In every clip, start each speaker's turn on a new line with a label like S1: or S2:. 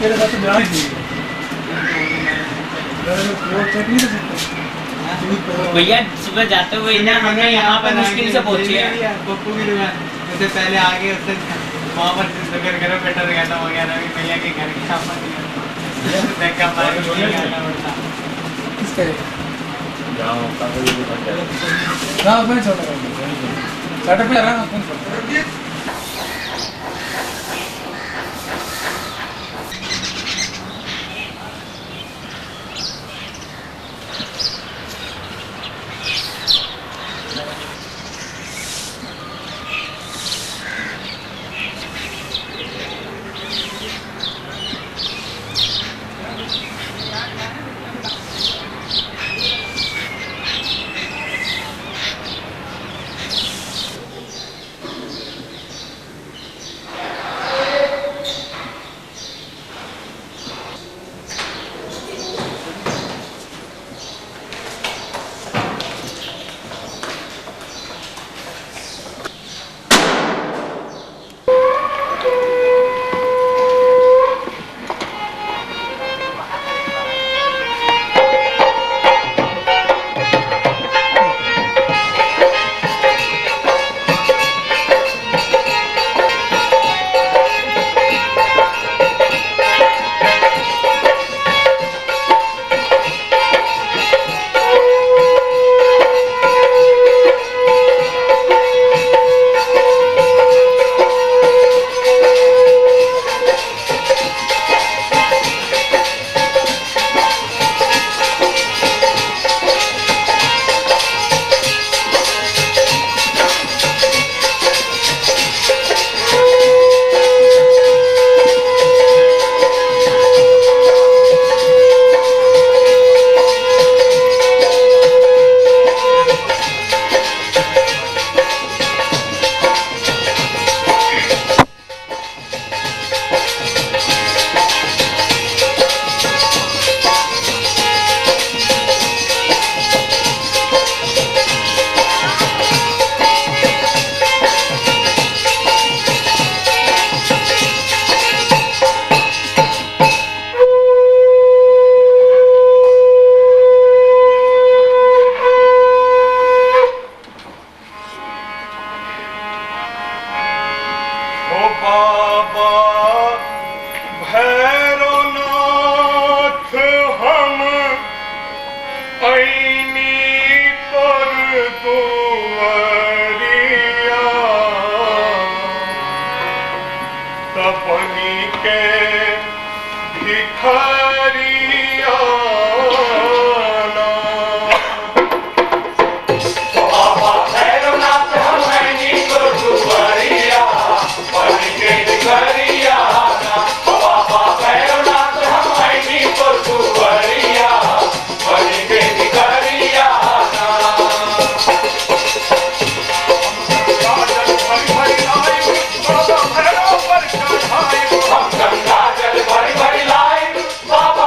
S1: तेरे साथ तो जाना ही चाहिए। चेक नहीं कर सकते
S2: भैया, सुबह जाते हुए ना हमें यहाँ पर मुश्किल से पहुँचे हैं।
S3: पप्पू की दुकान उससे पहले आगे उससे वहाँ पर घर बैठा गया था वगैरह भी भैया के घर के सामने धक्का मार के आना पड़ता।
S1: किसका
S4: जाओ कागज भी फट जाए।
S1: ना अपने छोटा सेटअप पे रहा अपन छोटा
S5: गंगा जल भरी भरी लाई बाबा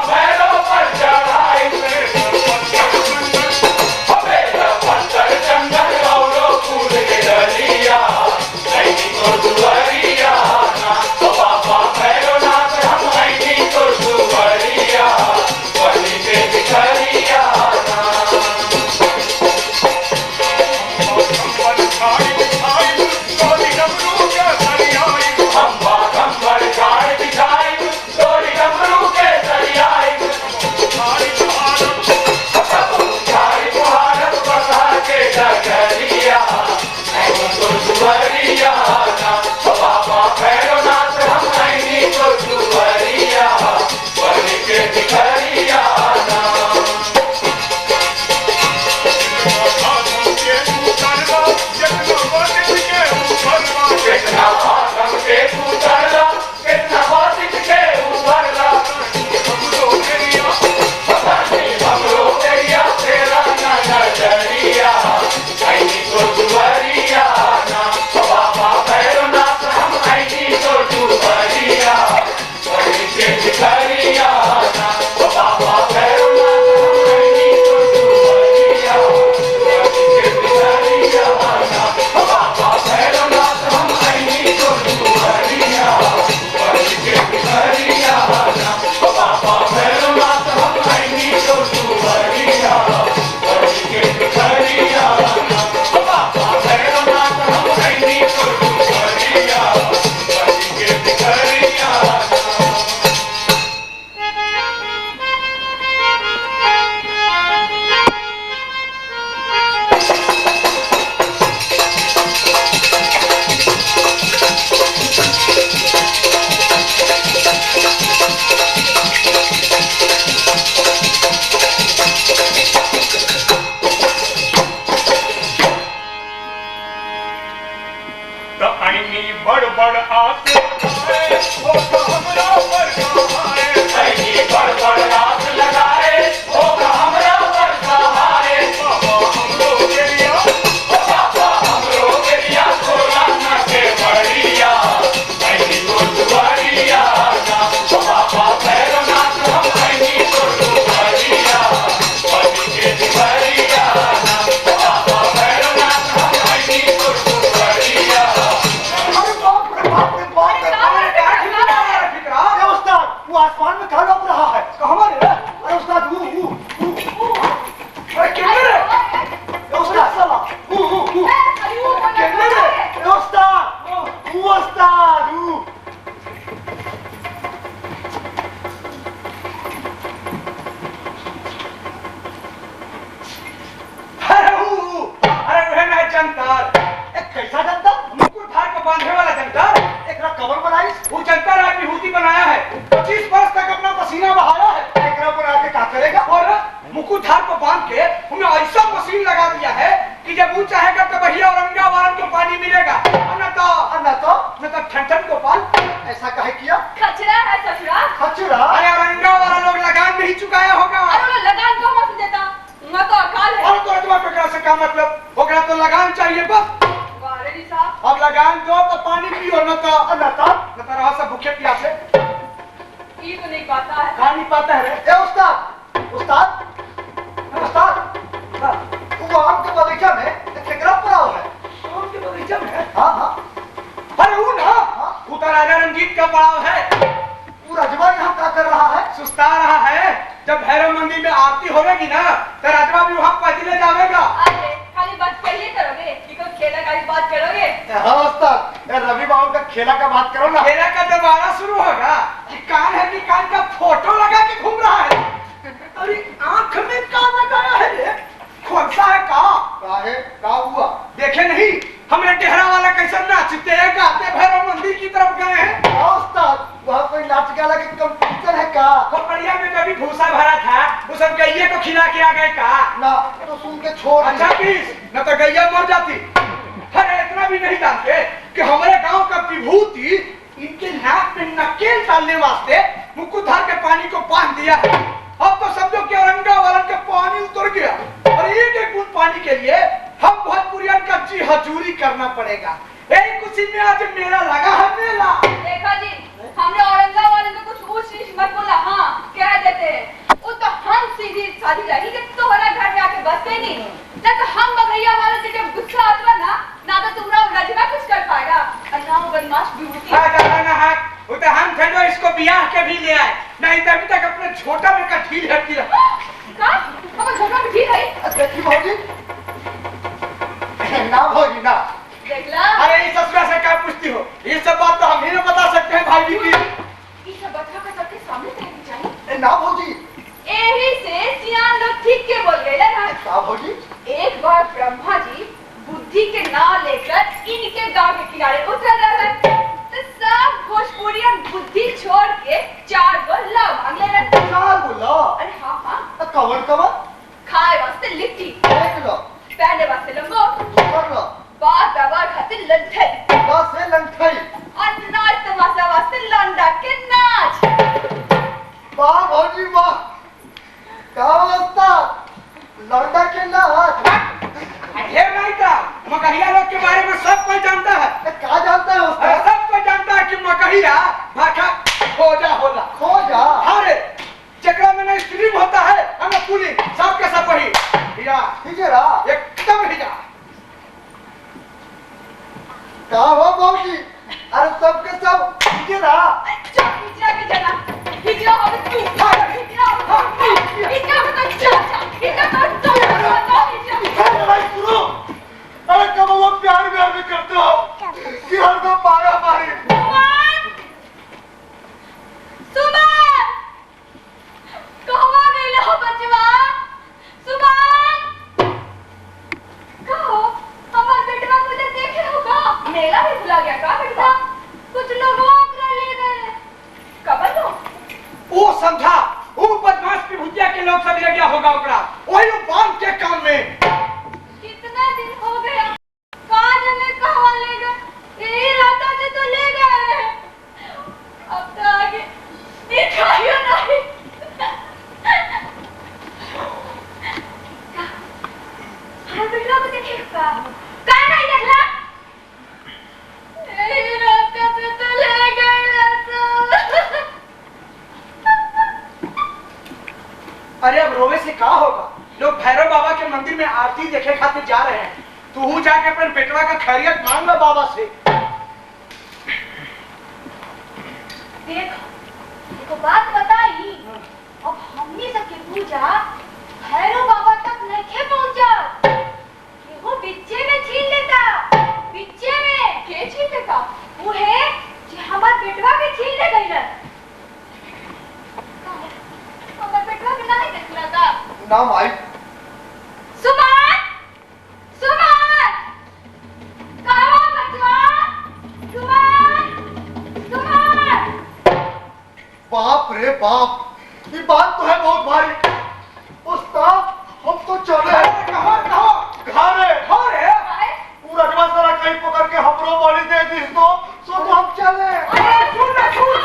S5: गोपाल ऐसा काहे किया?
S6: खचरा है ससुरा।
S5: खचरा?
S3: अरे औरंगा वाला लोग लगान नहीं चुकाया होगा।
S6: अरे वो लगान क्यों मत देता? मैं तो अकाल है।
S3: और तो अजवा टुकड़ा से का मतलब? ओकरा तो लगान चाहिए बस।
S6: वारेडी साहब
S3: अब लगान दो तो पानी पियो न तो रहा सब भूखे प्यासे।
S6: ये तो नहीं पाता है।
S3: खा नहीं पाता है रे।
S5: ए उस्ताद, उस्ताद, उस्ताद, वो आम के बगीचा में एक केकड़ा पड़ा हुआ है।
S3: आम के बगीचा में है?
S5: हाँ हाँ।
S3: अरे वो ना, वो तो राजा रंजीत का पड़ाव है।
S5: वो राजवा यहाँ क्या कर रहा है?
S3: सुस्ता रहा है। जब भैरव मंदिर में आरती होगी ना तो राजवा भी वहाँ पहुँचने जाएगा।
S6: अरे खाली बात कहिए करोगे कि कोई खेला का भी बात करोगे?
S5: हाँ उस्ताद, रवि बाबू का खेला का बात करो ना।
S3: खेला का दोबारा शुरू होगा कि कान है कि कान का फोटो लगा के घूम रहा है। अरे आंख में क्या लगाया है रे? खोलसा है का?
S5: काहे? का हुआ?
S3: देखे नहीं हमरे टेहरा वाला कैसे नाचते हैं गाते भैरव मंदिर की तरफ गए हैं।
S5: हाँ उस्ताद, वहाँ कोई नाच गाला की कंपटीशन है का?
S3: खोपड़िया में कभी भूसा भरा था वो सब गैये को खिला के आ गए का?
S5: ना तो सुन के छोड़।
S3: अच्छा पीस न तो गैया मर जाती। अरे इतना भी नहीं जानते कि हमारे गांव का विभूति इनके नाक में नकेल डालने वास्ते मुकुधार के पानी को बांध दिया है। अब तो समझो कि औरंगा वाला का पानी उतर गया और एक एक बूंद पानी के लिए हम भोजपुरियन का जी हजूरी करना पड़ेगा। यही खुशी में आज मेला लगा है मेला।
S6: देखा जी, हमने औरंगाबाद वाले को कुछ ऊंच नीच मत बोला। हाँ कह देते हैं वो तो हम सीधी साधी लगी कि तोहरा घर में आके बसते नहीं ना तो हम बघैया वाले से जब गुस्सा आता ना तो तुमरा रजवा कुछ कर पाएगा और ना वो बदमाश विभूति।
S3: हाँ जाना ना हाँ वो तो हम थे जो इसको ब्याह के भी ले आए नहीं तो अभी तक अपने छोटा में का ढील हटती रहा।
S6: का अब झगड़ा में ठीक है।
S5: देखी भौजी, ना भौजी ना।
S6: देखला
S3: अरे इस ससुरा से क्या पूछती हो? ये सब बात तो हम ही ना बता सकते हैं भाई जी की।
S6: ये सब बच्चा का सबके सामने कहनी चाहिए।
S5: ना भौजी।
S6: यही से सियान लोग ठीक के बोल गए ना।
S5: का भौजी?
S6: एक बार ब्रह्मा जी बुद्धि के नाव लेकर इनके गांव के किनारे उतर रहे तो सब भोजपुरियन बुद्धि छोड़ के 4 गो लव मांगले रहे।
S5: चार बोला?
S6: अरे हाँ हाँ,
S5: कवन कवन?
S6: खाए वास्ते लिट्टी,
S5: एक लो,
S6: पहने वास्ते लंगोट,
S5: दूसर लो,
S6: बात व्यवहार खातिर लंठई
S5: दस से लंठई।
S6: और नाच तमाशा वास्ते लौंडा के नाच।
S5: वाह भौजी वाह, का अवस्था, लौंडा के नाच।
S3: ये नहीं था मकहिया लोग के बारे में सब कोई जानता है।
S5: क्या जानता है
S3: अरे
S5: उस्ताद?
S3: सब कोई जानता है कि मकहिया भाखा खोजा होला।
S5: खोजा?
S3: अरे चकरा में ना स्ट्रीम होता है हमें पूरी सब के सब वही हीरा
S5: हिजरा?
S3: एकदम हीरा।
S5: का हो भौजी? अरे सबके सब हिजरा?
S6: चुप हिजरा के जना, हिजरा हो तू, हिजरा हो तू, हिजरा हो तो चाचा, हिजरा तो चाचा, हिजरा।
S5: अरे भाई सुनो, अरे कब वो प्यार व्यार भी करते हो कि हरदम मारा मारी।
S6: सुमन! कहवा गइल हो बचवा? सुमन! कहो, हमार बेटवा को तो देखे हो का? मेला भी भुला गया का बेटा? कुछ लोग ओकरा ले गए। कबर लो?
S3: वो समझा वो बदमाश विभूतिया के लोग सब ले गया होगा ओकरा वही बांध के काम में।
S6: कितना दिन हो गया? काज में कहवा ले गए? यही राता से तो ले गए। अब तो आगे दिखाइयो नहीं। हाँ बेटा को देखे का? का नहीं देखला? यही राता से तो ले गए राता।
S3: अरे अब रोवे से क्या होगा? लोग भैरव बाबा के मंदिर में आरती देखे खातिर जा रहे हैं। तू जाके अपने बेटवा का खैरियत मांग लो बाबा से।
S6: देखो बात बताई। अब हमनी सबके पूजा भैरव बाबा तक नहीं पहुंचा। वो बिच्चे में छीन लेता। बिच्चे में के छीन लेता? वो है जो हमार बेटवा के छीन ले गई है। हमार बेटवा के नहीं देखला था।
S5: ना भाई।
S6: सुमन! सुमन! कहाँ बचवा? सुमन! सुमन!
S5: बाप रे बाप, ये बात तो है बहुत भारी। उस्ताद हम तो चले
S3: कहो
S5: घरे।
S3: अरे
S5: पूरा जमा सारा कहीं पकड़ के हमरो बॉडी दे दी तो तो हम चले।
S3: अरे सुन ना, सुन।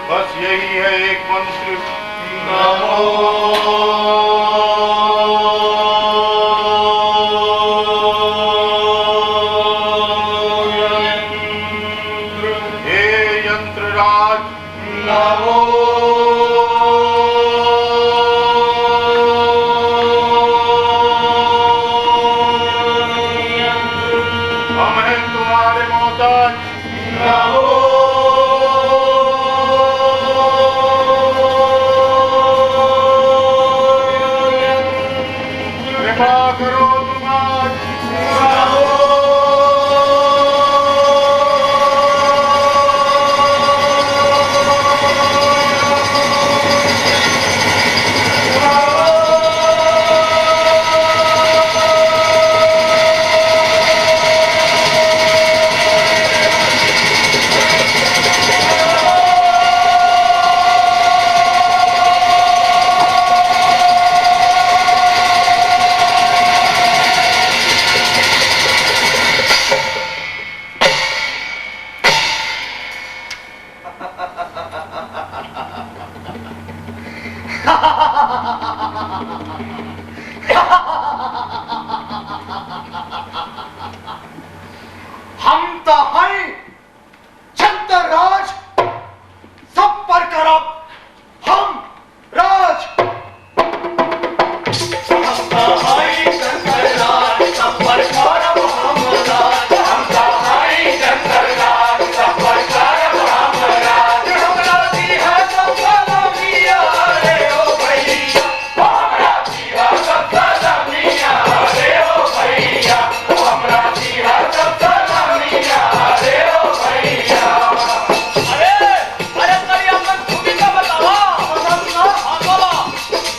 S7: बस यही है एक मंत्र। हे यंत्रराज, हम हैं तुम्हारे मोहताज। कृपा करो तुम
S5: हम तो हैं छत्रराज, सब पर करब हम राज। हम तो हैं छत्रराज, सब पर करब हम राज। हम तो हैं छत्रराज, सब पर करब हम राज। हमरा दी है सब सलामिया रे ओ भैया, हमरा दी है सब सलामिया रे ओ भैया, हमरा दी है सब सलामिया रे ओ भैया।
S3: अरे कभी अपन खूबी का बतावा।
S5: हाँ बोला।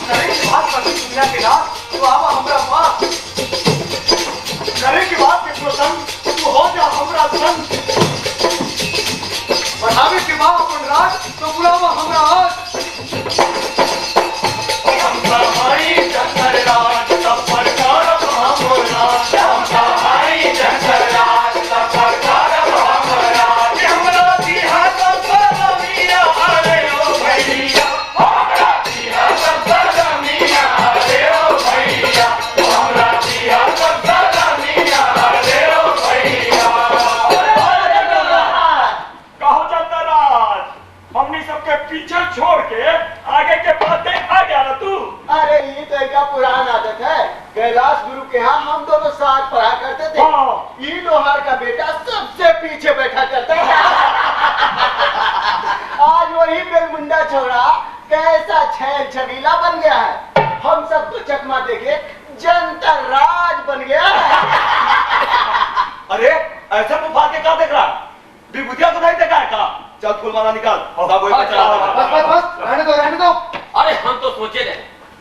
S5: करे की बात करती दुनिया के नाथ, तू आवा हमरा पास। करे की बात के प्रसंग, तू हो जा हमरा संग। बढ़ावे के बाद अपन राज, तो बुलावा हमरा आज। हम सहाई छत्रराज, सब पर करब हम राज। हम सहाई छत्रराज, सब पर करब हम राज। हमरा दी है सब सलामिया रे ओ भैया, हमरा दी है सब सलामिया रे ओ भैया, हमरा दी है सब सलामिया रे ओ भैया।
S3: कहो चंद्रराज, हमनी सबके पीछे छोड़ के आगे के बातें आ गया ना तू।
S5: अरे ये तो एक पुराना आदत है, कैलाश गुरु के यहाँ हम दोनों साथ पढ़ा करते थे।
S3: हाँ।
S5: ये लोहार का बेटा सबसे पीछे बैठा करता था। आज वही बेलमुंडा छोड़ा कैसा छैल छबीला बन गया है। हम सबको चकमा देके जनता राज बन गया है।
S3: अरे ऐसा बुफा के क्या देख रहा? विभूतिया तो नहीं देखा है का? चल फुलमाला निकाल। सब वही पे चला रहा है।
S5: बस बस बस, रहने दो रहने दो।
S8: अरे हम तो सोचे रहे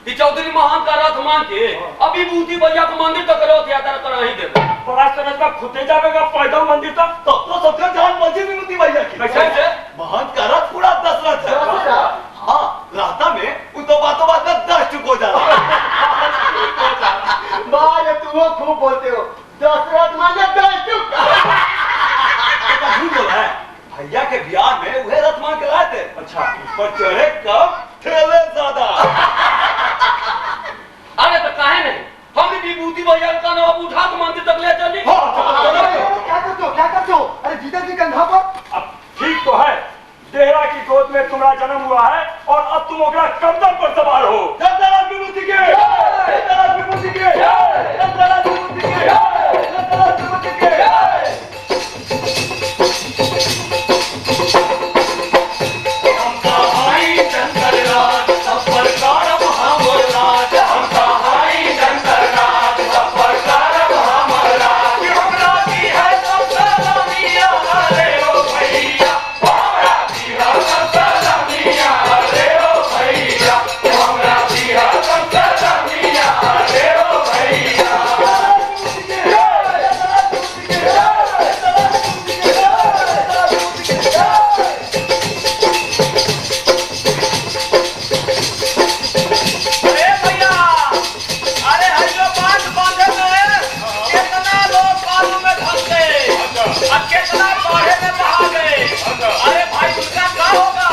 S8: कि चौधरी महान का रथ मान के अभी बूटी भैया को मंदिर तक रथ यात्रा करा ही दे।
S3: बड़ा समझ का खुदे जाएगा पैदल मंदिर तक तो सबका जान मस्जिद में मुती भैया की।
S8: कैसे?
S3: महान का रथ पूरा दशरथ है।
S5: दशरथ?
S3: हाँ, रास्ता में वो तो बातों बात में 10 टुक हो जा रहा है।
S5: बाल तुम खूब बोलते हो, दशरथ माने 10 टुक।
S3: झूठ बोल रहा है। भैया के बिहार में वह रथ मान के लाए थे। अच्छा, पर चढ़े कम ठेले ज्यादा।
S8: भैया का नाम अब उठा के मंदिर तक ले चली
S3: क्या करते हो अरे जीजा जी कंधा पर
S5: अब ठीक तो है, देहरा की गोद में तुम्हारा जन्म हुआ है और अब तुम ओकरा कब्जन पर सवार हो। दंतराज विभूति के दंतराज विभूति के दंतराज विभूति के दंतराज विभूति के हम कहाई चंद्र राज सब प्रकार महाराज हम कहाई चंद्र राज सब प्रकार महाराज हमरा की है सब सलामिया अरे ओ भैया हमरा की है सब सलामिया अरे ओ भैया हमरा की है सब सलामिया अरे ओ भैया अरे भैया अरे हरियो बांध बांधे में कितना लोग बालू में धंस गए और कितना बाढ़े में बहा गए। अरे भाई उसका क्या होगा?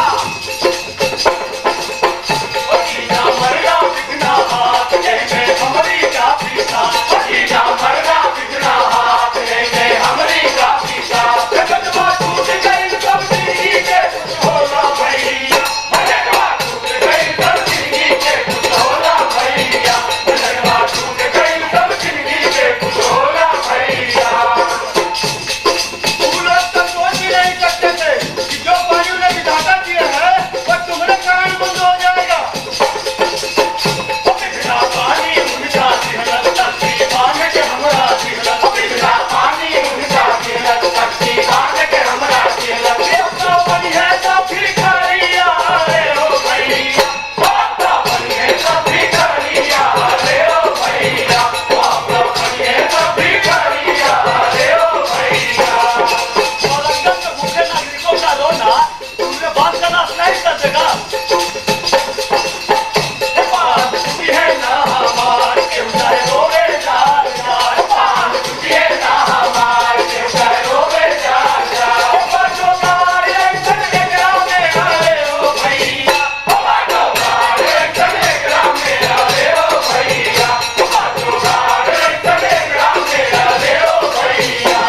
S5: ओ जीजा मरना बिगना हाथ लेके हमारी जाति का जीजा मरना बिगना हाथ लेके हमारी जाति का जगतवा टूट गई सब जिंदगी के कुछ होला भैया जगतवा टूट गई सब जिंदगी के कुछ होला भैया जगतवा टूट गई सब जिंदगी के कुछ होला भैया। तुम लोग तो सोच ही नहीं सकते थे कि जो पानी ने विधाता दिया है वो तुम्हारे कारण बंद हो जाएगा। बिगड़ा पानी उनका सिहरत तख्ती बांध के हमरा सिहरत बिगड़ा पानी उनका सिहरत तख्ती बांध के हमरा सिहरत अपना बनी है तो फिर करिया अरे ओ भैया अपना बनी है तो फिर करिया अरे ओ भैया अपना बनी है तो फिर करिया अरे ओ भैया। और अंदर में भूखे नागरिकों का रोना तुमने बात करना नहीं कर देगा। पान टूटी है ना हमार क्यों चाहे रोवे चार चार पान टूटी है ना हमार क्यों चाहे रोवे चार चार बच्चों मार एक्शन के ग्राम में अरे ओ भैया बच्चों मार एक्शन के ग्राम में अरे ओ भैया बच्चों मार एक्शन के ग्राम में अरे ओ भैया।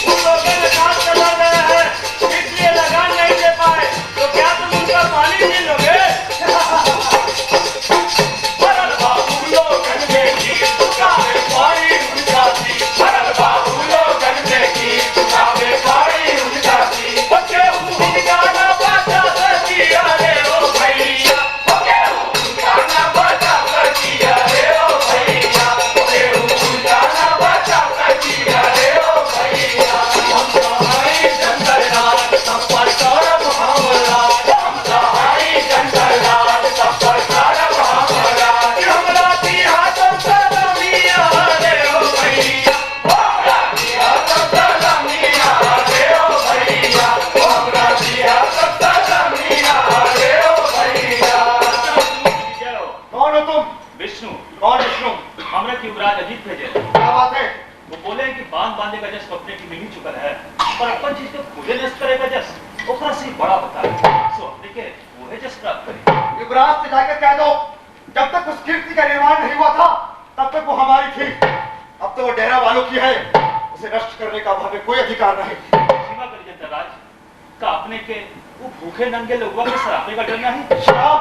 S5: उन लोगों ने काम चला रहे हैं इसलिए लगान नहीं दे पाए तो क्या तुम उनका पानी पी लोगे? भरत बाबू लोगन में की चुकावे पानी उनका थी भरत बाबू लोगन में की चुकावे पानी उनका थी बच्चे हुई गाना बचा सकी अरे ओ भैया बच्चे हुई गाना बचा सकी अरे ओ भैया बच्चे हुई गाना बचा सकी अरे ओ भैया। हम कहाई चंद्र राज सब पर करब हमरा हम कहाई चंद्र राज सब पर करब हमरा हमरा की हाथ सलामिया अरे ओ भैया हमरा की हाथ सलामिया अरे ओ भैया हमरा की हाथ सलामिया अरे ओ भैया।
S3: कौन हो तुम?
S5: विष्णु
S3: कौन विष्णु?
S5: हमरा की युवराज अजीत भेजे
S3: क्या बात है?
S5: वो बोले कि बांध बांधे का जस अपने की मिली चुका है पर अपन चीज तो खुदे नष्ट करेगा जस ओकरा से बड़ा बता सो अपने के वो है जस प्राप्त करे।
S3: युवराज से जाकर कह दो जब तक उस कीर्ति का निर्माण नहीं हुआ था तब तक वो हमारी थी, अब तो वो डेरा वालों की है, उसे नष्ट करने का हमें कोई अधिकार नहीं।
S5: सीमा कर जनता राज का अपने के वो भूखे नंगे लोगों के सरापे का डर नहीं।
S3: शराब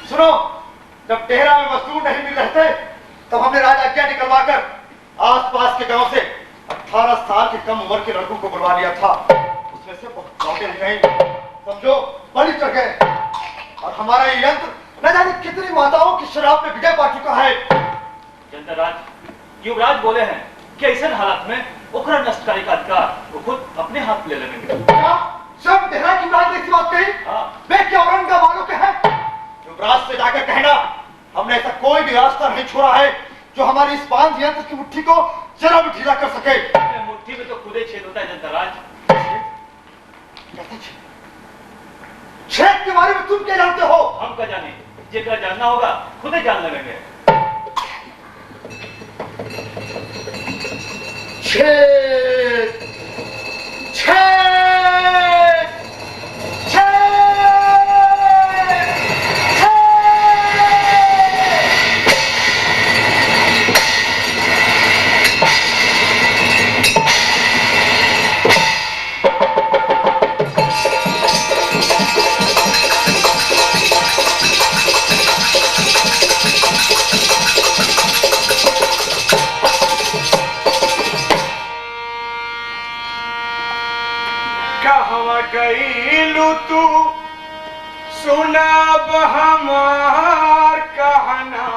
S3: सुनो, जब डेरा में मजदूर नहीं मिल रहे थे तब हमने राज आज्ञा निकलवाकर आसपास के गांव से 18 साल के कम उम्र के लड़कों को बुलवा लिया था। उसमें से बहुत लौटे नहीं, समझो बलि चढ़ गए और हमारा ये यंत्र न जाने कितनी माताओं की शराब में विजय पा चुका है।
S5: जनता राज युवराज बोले हैं कि ऐसे हालात में ओकरा नष्ट करे का अधिकार वो खुद अपने हाथ ले लेंगे।
S3: क्या सब डेरा की बात ऐसी बात कही? वे क्या औरंगा वालों के हैं? युवराज से जाकर कहना हमने ऐसा कोई भी रास्ता नहीं छोड़ा है जो हमारी इस बांध यंत्र की मुट्ठी को जरा भी ढीला कर सके।
S5: मुट्ठी में तो खुदे छेद होता है जनता राज।
S3: कैसे छेद? छेद के बारे में तुम क्या जानते हो?
S5: हम क्या जाने, जेकरा जानना होगा खुदे जान लगेंगे।
S3: छेद छेद छेद छेद गईलू तू सुनाब हमार कहना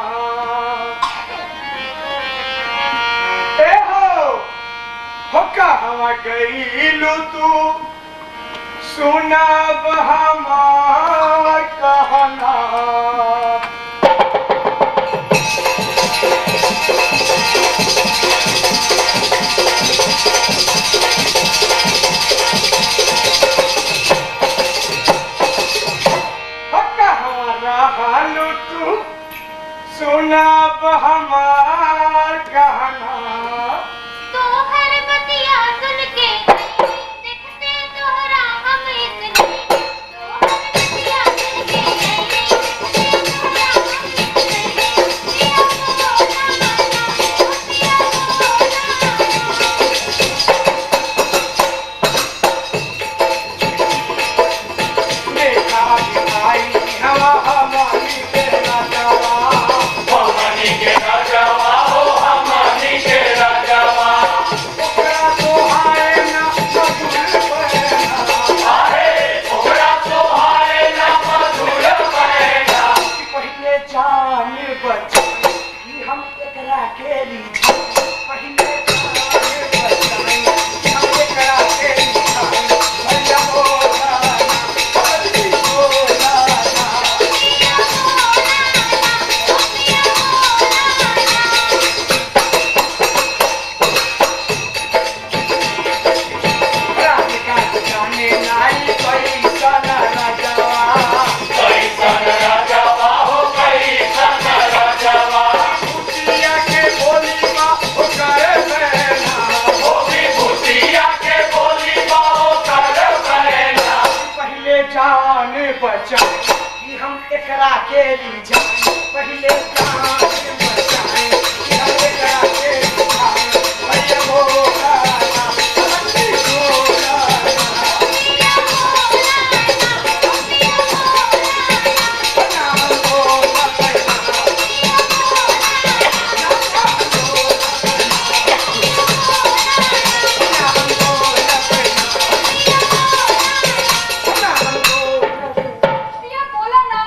S3: ए हो कहवा गईलू तू सुनाब हमार कहना सुनाब हमार कहना
S6: तो हर बतिया सुन के देखते तोहरा हम इतने तो हर बतिया सुन के देखते तोहरा हम इतने
S3: देखा दिखाई हवा हमारी के राजावा
S5: हमनी के राजावा हो हमनी के राजावा
S3: ओकरा सोहाए ना मधुर बहना
S5: अरे ओकरा सोहाए ना मधुर बहना
S3: कि पहले जान बचाई कि हम एकरा के लीछा पहले जान बचाई कि हम एकरा के लीछा भैया बोला भैया बोला जाने नाई पैसा न राजावा
S5: कैसन राजावा हो कैसन राजावा
S3: भूतिया के बोली माँ ओकर बहना
S5: हो विभूतिया के बोली बाओ कर बहना
S3: पहले जान बचाए कि हम एकरा के लीजा पहले जान बचाए कि हम एकरा के लीजा भैया बोला भैया बोला
S6: भैया बोला ना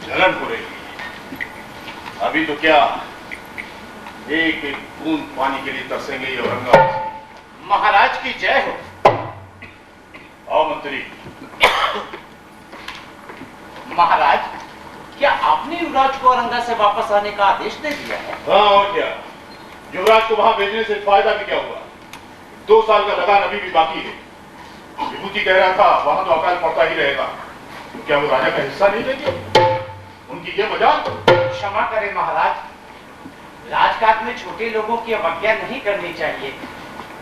S7: जलन हो रही अभी तो क्या एक एक बूंद पानी के लिए तरसेंगे ये औरंगाबाद।
S4: महाराज की जय हो।
S7: आओ मंत्री।
S4: महाराज, क्या आपने युवराज को औरंगा से वापस आने का आदेश दे दिया है?
S7: हाँ और क्या, युवराज को वहां भेजने से फायदा भी क्या हुआ? 2 साल का लगान अभी भी बाकी है। विभूति कह रहा था वहां तो अकाल पड़ता ही रहेगा, तो क्या वो राजा का हिस्सा नहीं लेंगे? उनकी ये मजाक।
S4: क्षमा करें महाराज, राजकाज में छोटे लोगों की अवज्ञा नहीं करनी चाहिए।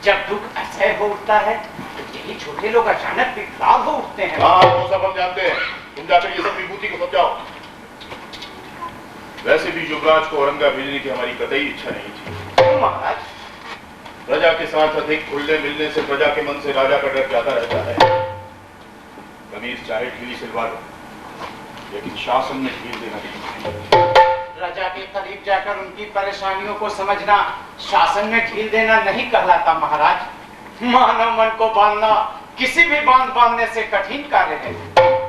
S4: जब दुख असह्य हो उठता है तो यही छोटे लोग अचानक विकराल हो उठते हैं।
S7: हाँ वो सब हम जानते हैं, तुम जाकर ये सब विभूति को समझाओ। वैसे भी युवराज को औरंगा भेजने की हमारी कतई इच्छा नहीं थी।
S4: क्यों महाराज?
S7: प्रजा के साथ अधिक खुलने मिलने से प्रजा के मन से राजा का डर ज्यादा रहता है। कमीज चाहे ढीली सिलवा लो, लेकिन शासन में ढील देना नहीं।
S4: प्रजा के करीब जाकर उनकी परेशानियों को समझना शासन में ढील देना नहीं कहलाता महाराज। मानव मन को बांधना किसी भी बांध बांधने से कठिन कार्य है।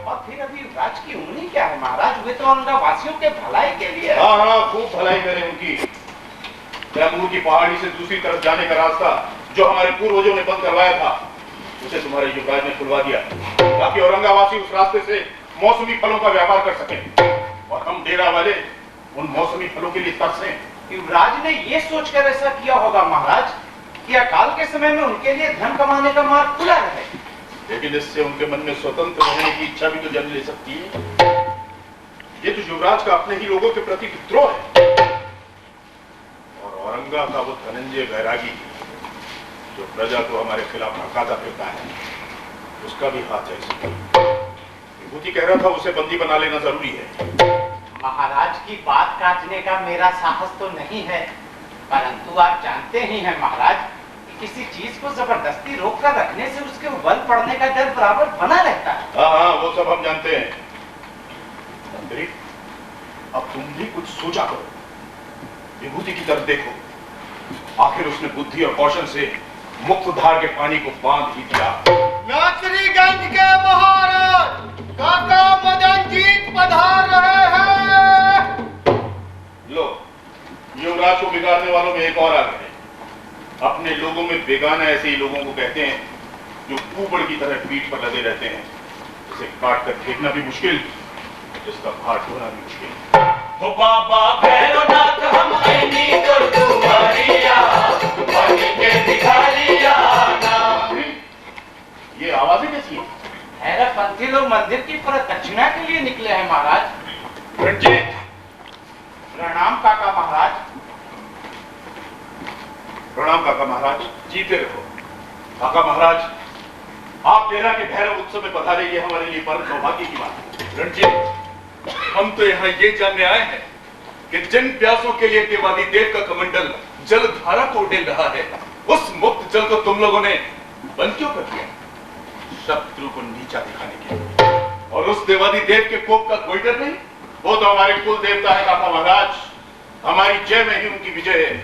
S4: और फिर अभी युवराज की उम्र क्या है महाराज? वे तो औरंगा वासियों के भलाई के लिए।
S7: हाँ हाँ खूब भलाई करें उनकी। तैमूर की पहाड़ी से दूसरी तरफ जाने का रास्ता जो हमारे पूर्वजों ने बंद करवाया था, उसे तुम्हारे युवराज ने खुलवा दिया, ताकि औरंगावासी उस रास्ते से मौसमी फलों का व्यापार कर सकें और हम डेरा वाले उन मौसमी फलों के लिए तरसें।
S4: युवराज ने ये सोचकर ऐसा किया होगा महाराज कि अकाल के समय में उनके लिए धन कमाने का मार्ग खुला रहे।
S7: लेकिन इससे उनके मन में स्वतंत्र रहने की इच्छा भी तो जन्म ले सकती है। ये तो युवराज का अपने ही लोगों के प्रति विद्रोह है। और औरंगा का वो धनंजय बैरागी जो प्रजा को हमारे खिलाफ भड़काता फिरता है, उसका भी हाथ है इसमें। विभूति कह रहा था उसे बंदी बना लेना जरूरी है।
S4: महाराज की बात काटने का मेरा साहस तो नहीं है, परंतु आप जानते ही हैं महाराज कि किसी चीज को जबरदस्ती रोक कर रखने से उसके बल पड़ने का डर बराबर बना रहता है।
S7: हाँ हाँ वो सब हम जानते हैं। मंत्री, अब तुम भी कुछ सोचा करो। विभूति की तरफ देखो, आखिर उसने बुद्धि और कौशल से मुक्तधार के पानी को बांध ही दिया।
S5: नासरीगंज के महाराज काका मदन जीत पधार रहे हैं।
S7: लो, युवराज को बिगाड़ने वालों में एक और आ गए। अपने लोगों में बेगाना ऐसे ही लोगों को कहते हैं जो कुबड़ की तरह पीठ पर लगे रहते हैं, जिसे काट कर फेंकना भी मुश्किल, जिसका भार ढोना भी मुश्किल।
S8: हो बाबा भैरवनाथ हम आईनी तो तुम्हारिया बन के भिखारिया ना।
S7: ये आवाजें कैसी हैं?
S4: हैरतपंथी लोग मंदिर की प्रदक्षिणा के लिए निकले हैं महाराज।
S7: रणजीत,
S4: प्रणाम काका महाराज।
S7: प्रणाम काका महाराज, जीते रहो। काका महाराज, आप डेरा के भैरव उत्सव में पधारे, ये हमारे लिए परम सौभाग्य की बात है।
S9: रणजीत, हम तो यहाँ ये जानने आए हैं कि जिन प्यासों के लिए देवादी देव का कमंडल जल धारा को उड़ेल रहा है, उस मुक्त जल को तुम लोगों ने बंद क्यों कर दिया?
S7: शत्रु को नीचा दिखाने के लिए। और उस देवादी देव के कोप का कोई डर नहीं? वो तो हमारे कुल देवता है काका महाराज, हमारी जय में ही उनकी विजय है।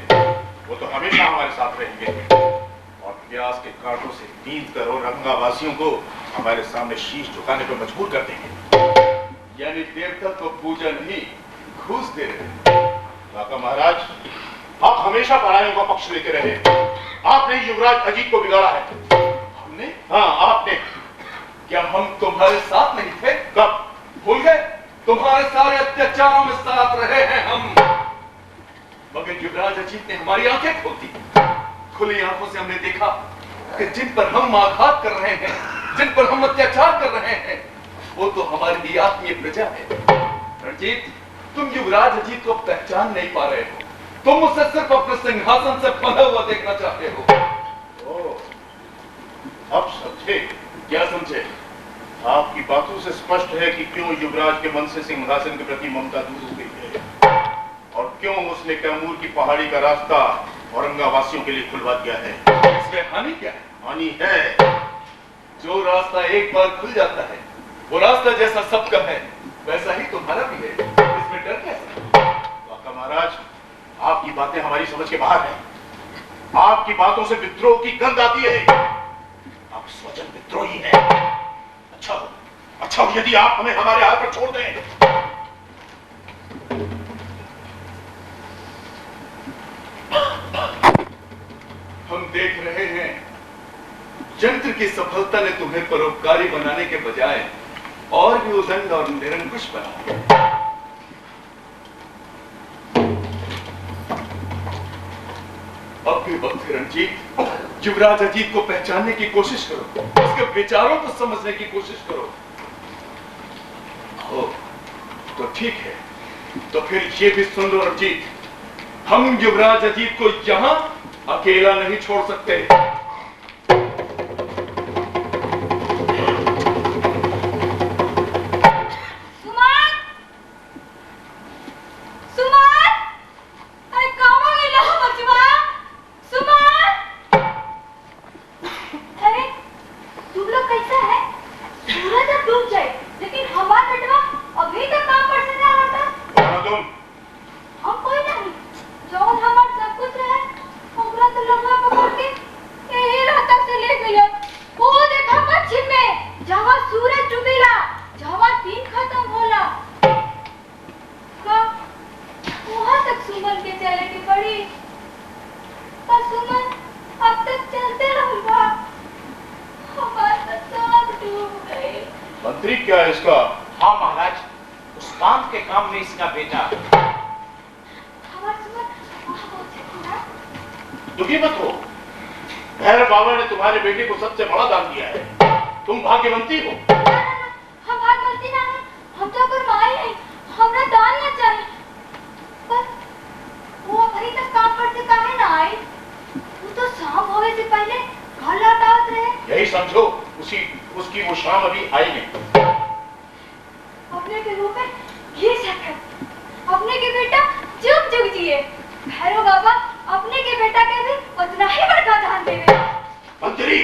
S7: वो तो हमेशा हमारे साथ रहेंगे और प्यास के कांटों से नींद कर और रंगावासियों को हमारे सामने शीश झुकाने पर मजबूर कर देंगे।
S9: यानी देवता को पूजा नहीं, घूस दे रहे।
S7: काका महाराज, आप हमेशा परायों का पक्ष लेते रहे। आपने युवराज अजीत को बिगाड़ा है।
S9: हमने?
S7: हाँ, आपने।
S9: क्या हम तुम्हारे साथ नहीं थे?
S7: कब?
S9: भूल गए? तुम्हारे सारे अत्याचारों में साथ रहे हैं हम। मगर युवराज अजीत ने हमारी आंखें खोल दी। खुली आंखों से हमने देखा कि जिन पर हम आघात कर रहे हैं, जिन पर हम अत्याचार कर रहे हैं, वो तो हमारी ही आत्मीय प्रजा है। रणजीत, तुम युवराज अजीत को पहचान नहीं पा रहे हो। तुम उसे सिर्फ अपने सिंहासन से बंधा हुआ देखना चाहते हो।
S7: अब समझे?
S9: क्या समझे?
S7: आपकी बातों से स्पष्ट है कि क्यों युवराज के मन से सिंहासन के प्रति ममता दूर हो गई है और क्यों उसने कैमूर की पहाड़ी का रास्ता औरंगावासियों के लिए खुलवा दिया है।
S9: इसमें हानि क्या है?
S7: हानि है,
S9: जो रास्ता एक बार खुल जाता है, वो रास्ता जैसा सबका है, वैसा ही तुम्हारा भी है। इसमें डर कैसा?
S7: काका महाराज, आपकी बातें हमारी समझ के बाहर हैं। आपकी बातों से विद्रोह की गंध आती है। आप स्वजन विद्रोही हैं। अच्छा हो यदि आप हमें हमारे हाथ पर छोड़ दें।
S9: हम देख रहे हैं यंत्र की सफलता ने तुम्हें परोपकारी बनाने के बजाय और भी उदंड और निरंकुश बना। अब भी वक्त है रणजीत, युवराज अजीत को पहचानने की कोशिश करो, उसके विचारों को समझने की कोशिश करो। हो तो ठीक है, तो फिर ये भी सुन लो रणजीत, हम युवराज अजीत को यहां अकेला नहीं छोड़ सकते।
S7: मंत्री क्या है इसका?
S4: हाँ महाराज, उस काम के काम में इसका बेटा।
S7: दुखी मत हो, भैरव बाबा ने तुम्हारे बेटे को सबसे बड़ा दान दिया है। तुम भाग्यवंती हो।
S6: हम भाग्यवंती ना हैं, हम तो कुर्बानी हैं, हमरा दान ना चाहिए। पर वो अभी तक काम पर से काहे ना आई? वो तो शाम होने से पहले घर लौटावत रहे।
S7: यही समझो, उसकी वो शाम अभी आई नहीं।
S6: अपने के रूप में ये शक्ल, अपने के बेटा जुग जुग जिए। भैरव बाबा अपने के बेटा के भी उतना ही बड़का दान देवे।
S7: मंत्री,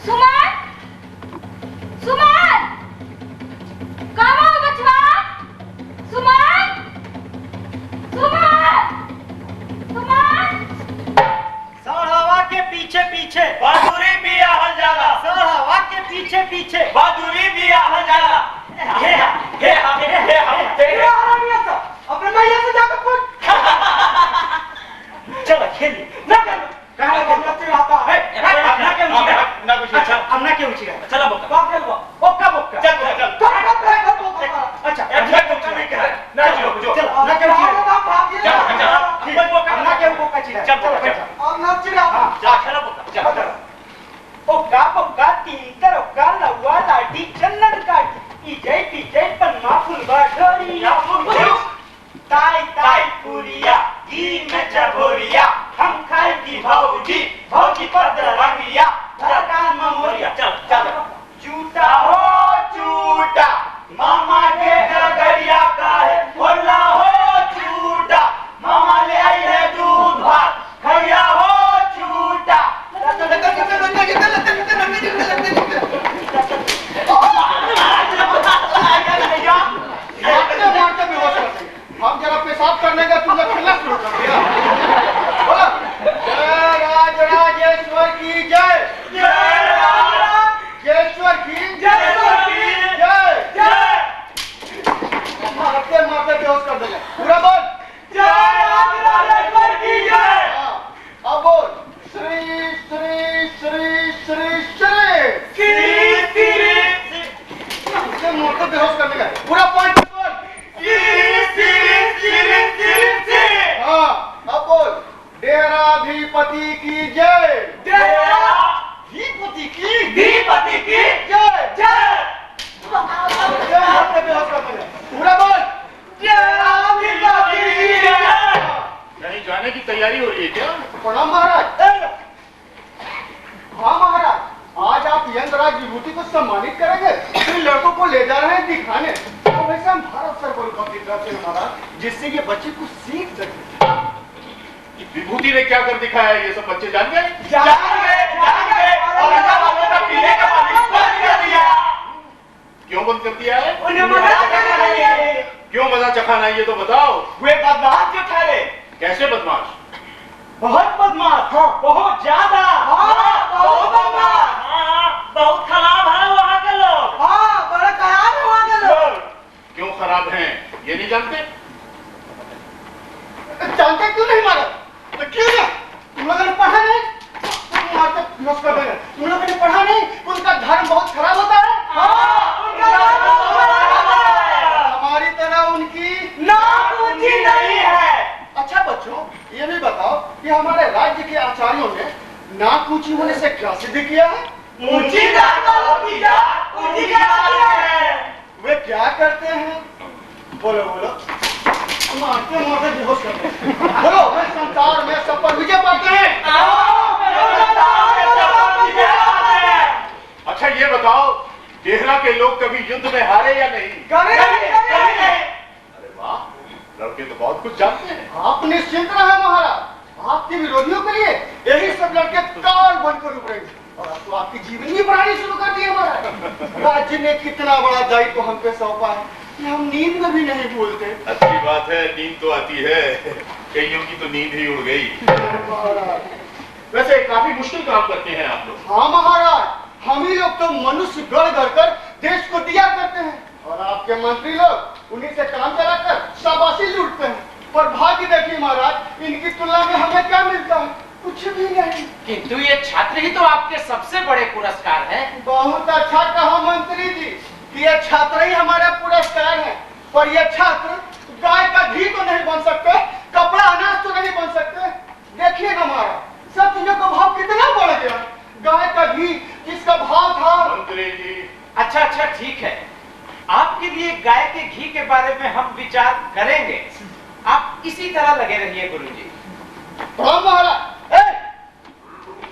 S6: सुमन, सुमन,
S2: पीछे बहादुरी भी आहल जाला सर हवा के पीछे पीछे बहादुरी भी आहल जाला हे हम तेरे
S3: अपने मैया से जाकर पूछ।
S2: चलो खेल ना कर
S3: कहां बोलना चिढ़ाता है
S2: ना कुछ अच्छा अब ना क्यों चिढ़ा चलो बोका
S3: खेलवा ओक्का बोक्का
S2: चल
S3: अच्छा
S2: अच्छा नहीं कर ना जो
S3: चल ना क्यों चिढ़ा भाग
S2: चल बोका
S3: ना क्यों बोका चिढ़ा
S2: चल
S3: अब ना चिढ़ा
S2: जा खेलो बोका चल ओका बोका तीतर ओका लवा लाठी चंदन काटी ई जय पन्ना फुलवा ढोरी ताई ताई पुरिया घी में चबोरिया हम खाए की भौजी भौजी पर रंगिया धड़कन ममोरिया चल झूठा हो झूठा मामा के डगरिया का है बोला हो झूठा मामा ले आई है दूध भात खैया हो झूठा
S3: हम जरा पेशाब करने का तुमने खेलना शुरू कर दिया। बोलो जय राज राजेश्वर की जय राजेश्वर की जय मारते मारते बेहोश कर देंगे पूरा बोल जय राज राजेश्वर की जय। अब बोल श्री श्री श्री श्री श्री मारते बेहोश करने का पूरा पॉइंट बोल अब बोल डेराधिपति की जय डेराधिपति की जय पूरा बोल डेराधिपति की जय।
S7: कहीं जाने की तैयारी हो रही है क्या?
S3: प्रणाम महाराज। हाँ महाराज, आज आप यंगराज विभूति को सम्मानित करेंगे। इन लड़कों को ले जा रहे हैं दिखाने। तो वैसे हम भारत सरकार को दिखाते हैं महाराज, जिससे ये बच्चे कुछ सीख सके।
S7: विभूति ने क्या कर दिखाया ये सब बच्चे जान गए?
S3: जान गए और अंडा वालों का पीने का पानी बंद कर दिया।
S7: क्यों बंद कर दिया है?
S3: उन्हें मजा चखाना है।
S7: क्यों मजा चखाना है ये तो बताओ।
S3: वे बदमाश जो ठहरे।
S7: कैसे बदमाश?
S3: बहुत बदमाश। हाँ, बहुत ज्यादा। हाँ, बहुत बदमाश।
S2: हाँ, बहुत खराब है वहाँ के लोग।
S3: हाँ, बड़ा खराब है वहाँ के लोग।
S7: क्यों खराब हैं ये नहीं जानते?
S3: जानते क्यों नहीं मारा? क्यों नहीं? तुम लोगों ने पढ़ा नहीं? तुम लोगों ने पढ़ा नहीं? उनका धर्म बहुत खराब होता है। हाँ, उनका धर्म बहुत खराब होता है। हमारी तरह उनकी नाक ऊंची नहीं है। अच्छा बच्चों, ये भी बताओ कि हमारे राज्य के आचार्यों ने नाक ऊंची होने से क्या सिद्ध किया है? ऊंची नाक वालों की जात ऊंची कहलाती है। वे क्या करते हैं? बोलो बोलो। मारते मारते बेहोश करते हैं। बोलो, वे संसार में सब पर विजय पाते हैं।
S7: अच्छा ये बताओ, देहरा के लोग कभी युद्ध में हारे या नहीं?
S3: कभी नहीं।
S7: अरे वाह, लड़के तो बहुत कुछ जानते हैं।
S3: आप निश्चिंत रहे महाराज, आपके विरोधियों के लिए यही सब लड़के काल बनकर उभरेंगे। और अब तो आपकी जीवन भी बढ़ानी शुरू कर दी है महाराज। राज्य ने कितना बड़ा दायित्व हम पे सौंपा है कि हम नींद में भी नहीं भूलते।
S7: अच्छी बात है, नींद तो आती है। कईयों की तो नींद ही उड़ गई। वैसे काफी मुश्किल काम करते हैं आप लोग।
S3: हाँ महाराज, हम ही लोग तो मनुष्य गढ़ गढ़ कर देश को दिया करते हैं और आपके मंत्री लोग उन्हीं से काम चलाकर शाबाशी लूटते हैं। पर भाग्य देखिए महाराज, इनकी तुलना में हमें क्या मिलता है? कुछ भी नहीं।
S4: किंतु ये छात्र ही तो आपके सबसे बड़े पुरस्कार है।
S3: बहुत अच्छा कहा मंत्री जी कि ये छात्र ही हमारे पुरस्कार है। पर ये छात्र गाय का घी तो नहीं बन सकते, कपड़ा अनाज तो नहीं बन सकते। देखिए ना महाराज, सब चीजों का भाव कितना बढ़ गया। गाय का घी जिसका भाव था।
S7: मंत्री जी,
S4: अच्छा ठीक है, आपके लिए गाय के घी के बारे में हम विचार करेंगे। आप इसी तरह लगे रहिए गुरुजी।
S3: महाराज,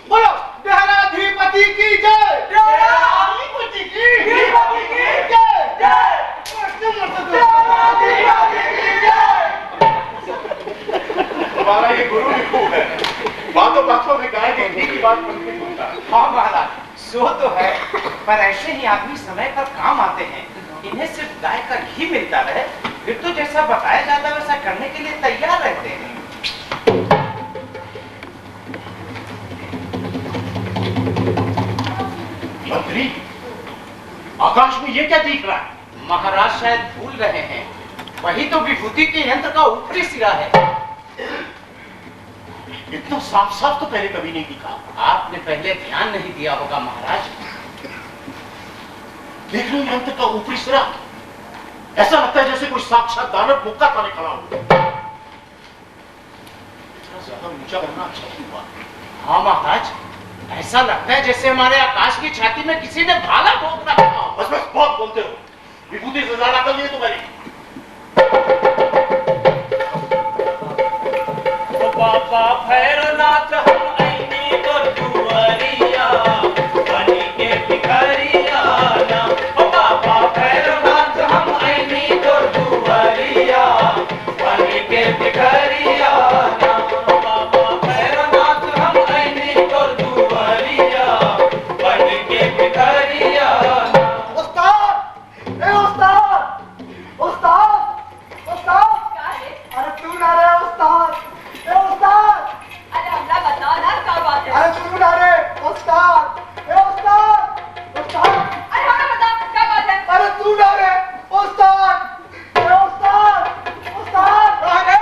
S3: बोलो डेराधिपति की जय। डेराधिपति की जय।
S7: तुम्हारा ये गुरु भी खूब है, बातों बातों में गाय के घी की बात करके बोलता है।
S4: हाँ महाराज, सो तो है, पर ऐसे ही आदमी समय पर काम आते हैं। इन्हें सिर्फ गाय का घी मिलता रहे, फिर तो जैसा बताया जाता है वैसा करने के लिए तैयार रहते हैं।
S7: क्या दिख रहा है?
S4: महाराज शायद भूल रहे हैं, वही तो विभूति के यंत्र का ऊपरी सिरा है।
S7: इतना साफ साफ तो पहले कभी नहीं दिखा।
S4: आपने पहले ध्यान नहीं दिया होगा महाराज।
S7: देख रहे हो यंत्र का ऊपरी सिरा? ऐसा लगता है जैसे कोई साक्षात दानव मुक्का ताने खड़ा हो। इतना ज्यादा ऊंचा करना अच्छा नहीं हुआ।
S4: हाँ महाराज, ऐसा लगता है जैसे हमारे आकाश की छाती में किसी ने भाला भोंक रखा हो।
S7: बस बस बहुत बोलते हो। विभूति से ज्यादा कर लिए तुम्हारी।
S5: बाबा भैरवनाथ हम आईनी तो दुआरिया बनी के भिखारिया ना। ओ बाबा भैरवनाथ हम आईनी तो दुआरिया बनी के भिखारिया ना। बाबा भैरवनाथ हम आईनी तो दुआरिया बनी के भिखारिया ना।
S3: उस्ताद! ए उस्ताद! उस्ताद! उस्ताद!
S6: क्या है?
S3: अरे तू ना रे उस्ताद! ए उस्ताद!
S6: अरे हमला बताओ ना क्या बात है?
S3: अरे तू ना रे उस्ताद! ए उस्ताद! उस्ताद!
S6: अरे हमला बताओ क्या बात है?
S3: अरे तू ना रे उस्ताद! ए उस्ताद! उस्ताद! अरे!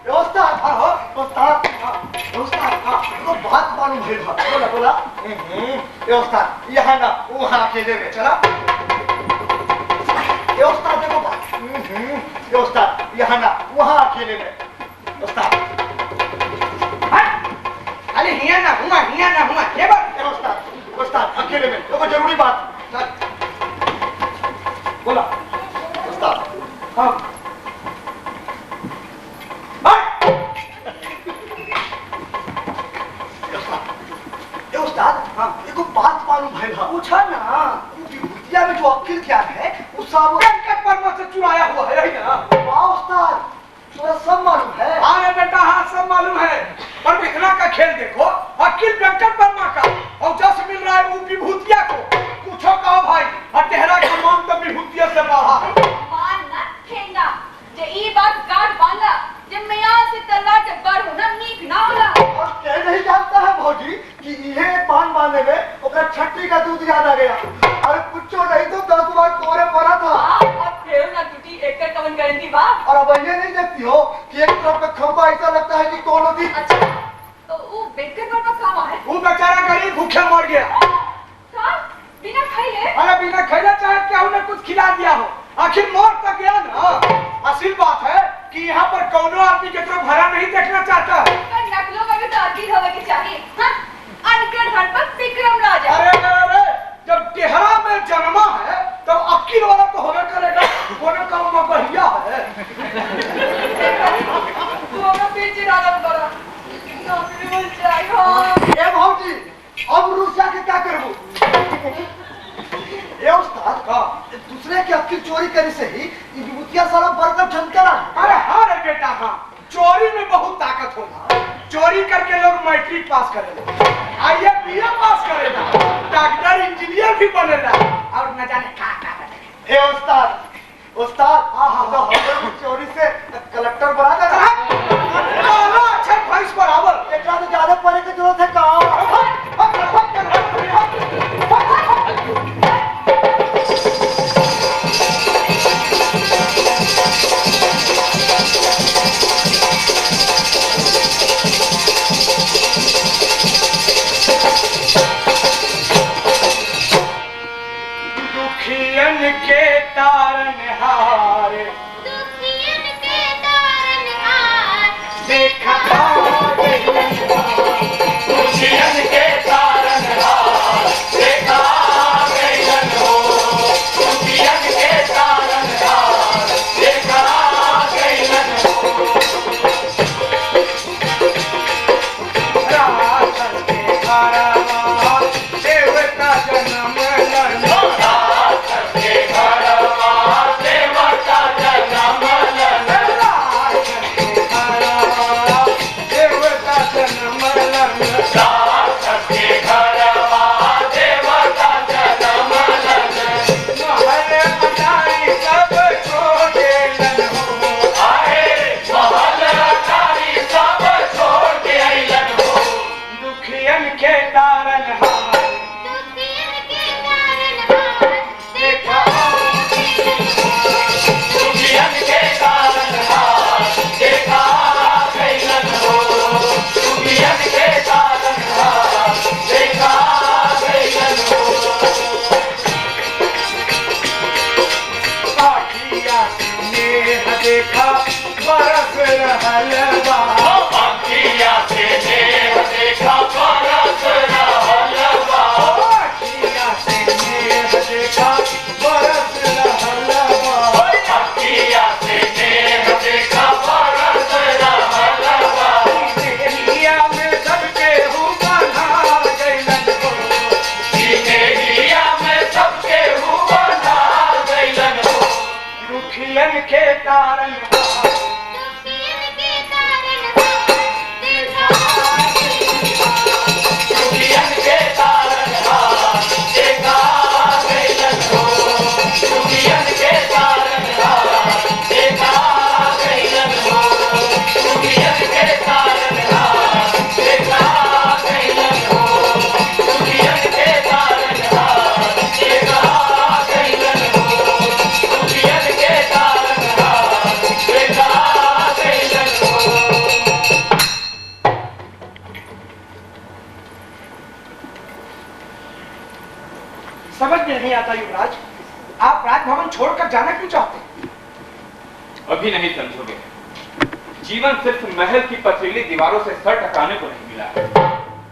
S3: ए उस्ताद! हाँ, उस्ताद! हाँ, उस्ताद! हाँ, तो बात मालूम है था। बोला बोला। ए उस्ताद, यहाँ ना वहाँ अकेले में चला। ए उस्ताद देखो बात। ए उस्ताद, यहाँ ना वहाँ अकेले में। उस्ताद, हट! अरे हिया ना हुआ ये बात। ए उस्ताद, उस्ताद अकेले में देखो जरूरी बात। चल। बोला उस्ताद। हाँ। हट! ए उस्ताद, हाँ, देखो बात मालूम है ना। पूछा ना, विभूतिया में जो अक्किल क्या है, वो सब वेंकट वर्मा से चुराया हुआ है, यही ना? वाह उस्ताद, तुम्हें सब मालूम है? अरे बेटा हाँ, सब मालूम है। पर इतना का खेल देखो, अक्किल वेंकट वर्मा का और जस मिल रहा है वो विभूतिया को। पूछो कहो भाई, अटेहरा का नाम तो विभूतिया से बढ़ा है।
S6: मान ना ठेंगा जे ई बात गाड़ बांधा जे मैया से तलवार जब बड़ होना नीक ना होला।
S3: और क्या नहीं जानता है भौजी कि ये पान बांधने में ओकरा छट्टी का दूध याद आ गया। अरे कुछ नहीं तो 10 बार कोरे पड़ा था।
S6: हां अब फेर ना टूटी एकड़ कवन गारंटी बा।
S3: और अब ये नहीं देखती हो कि एक तरफ का खंबा ऐसा लगता है कि कोनो दिन।
S6: अच्छा तो वो बेकर पर कहां है?
S3: वो बेचारा गरीब भूखे मर गया।
S6: का बिना खाइले?
S3: अरे बिना खैला चाहे क्या उन्हें कुछ खिला दिया हो, आखिर मर तक गया ना। असल बात है कि यहाँ पर कौनो आदमी की तरफ भरा नहीं देखना चाहता है।
S6: पर नकलों में भी तो आदमी होवे के चाहिए। हां अनकर घर पर विक्रम राजा।
S3: अरे अरे जब टेहरा में जन्मा है तब अक्किल वाला तो होना करेगा। कोने का मगहिया है।
S6: तू हमें पीछे डाला बड़ा। नौकरी मिल जाए हां।
S3: ए भौजी, अब रुसिया के क्या करबू? ए उस्ताद का दूसरे के अक्किल चोरी करे से ही ये विभूतिया साला बरकर झंकरा। अरे हाँ रे बेटा हाँ, चोरी में बहुत ताकत होला। चोरी करके लोग मैट्रिक पास करेला, आईए बीए पास करेला, डॉक्टर इंजीनियर भी बनेला और न जाने का बनेला। ए उस्ताद, उस्ताद हाँ हाँ तो हम चोरी से कलेक्टर बना देगा। चलो अच्छा भैंस बराबर। एकरा तो ज्यादा पढ़े की जरूरत है कहाँ? दुखियन के तारनहार,
S6: दुखियन के तारनहार,
S3: समझ में नहीं आता युवराज, आप राजभवन छोड़कर जाना क्यों चाहते हैं?
S10: अभी नहीं समझोगे। जीवन सिर्फ महल की पथरीली दीवारों से सर टकराने को नहीं मिला है।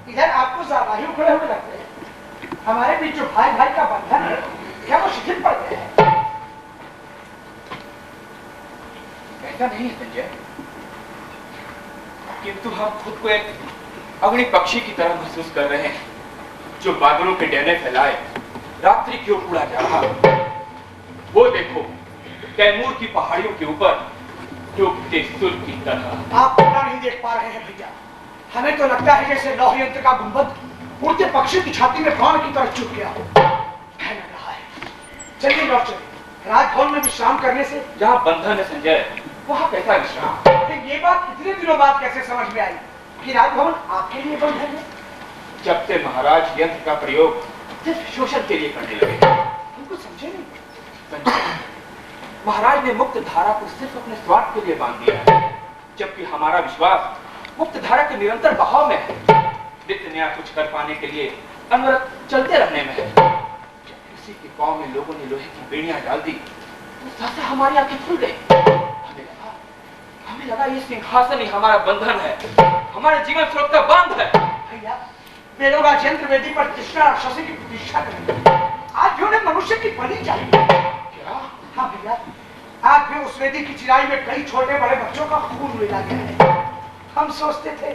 S3: इधर आपको ज्यादा ही उखड़े हुए लगते हैं। हमारे बीच जो भाई भाई का बंधन है, क्या वो शिथिल पड़ गया है?
S10: ऐसा नहीं है संजय, किंतु हम खुद को एक अग्नि पक्षी की तरह महसूस कर रहे हैं, जो बादलों के डेने फैलाए रात्रि की ओर उड़ा जा रहा। वो देखो, कैमूर की पहाड़ियों के ऊपर डूबते सूर्य की तरह।
S3: आप पूरा नहीं देख पा रहे हैं भैया। हमें तो लगता है जैसे लौह यंत्र का गुंबद उड़ते पक्षी की छाती में प्राण की तरह चुप गया हो। कह लग रहा है। चलिए लौट चलिए। राजभवन में विश्राम करने से
S10: जहाँ बंधन है संजय, वहाँ कैसा विश्राम?
S3: लेकिन ये बात इतने दिनों बाद कैसे समझ में आई कि राजभवन आपके लिए बंधन है?
S10: जब से महाराज यंत्र का प्रयोग सिर्फ शोषण के लिए करने लगे।
S3: हमको समझे नहीं।
S10: संजय, महाराज ने मुक्त धारा को सिर्फ अपने स्वार्थ के लिए बांध दिया है, जबकि हमारा विश्वास मुक्त धारा के निरंतर बहाव में है, नित्य नया कुछ कर पाने के लिए अनवरत चलते रहने में है। जब किसी के पांव में लोगों ने लोहे की बेड़ियां डाल दी, तो सहसा हमारी आंखें खुल गई। हमें लगा ये सिंहासन ही हमारा बंधन है, हमारे जीवन स्रोत का बांध है।
S3: भैया, वे लोग आज यंत्र वेदी पर कृष्णा और शशि की प्रतिष्ठा करेंगे। आज भी उन्हें मनुष्य की बलि चाहिए।
S10: क्या?
S3: हाँ भैया, आज भी उस वेदी की चिराई में कई छोटे बड़े बच्चों का खून मिला गया है। हम सोचते थे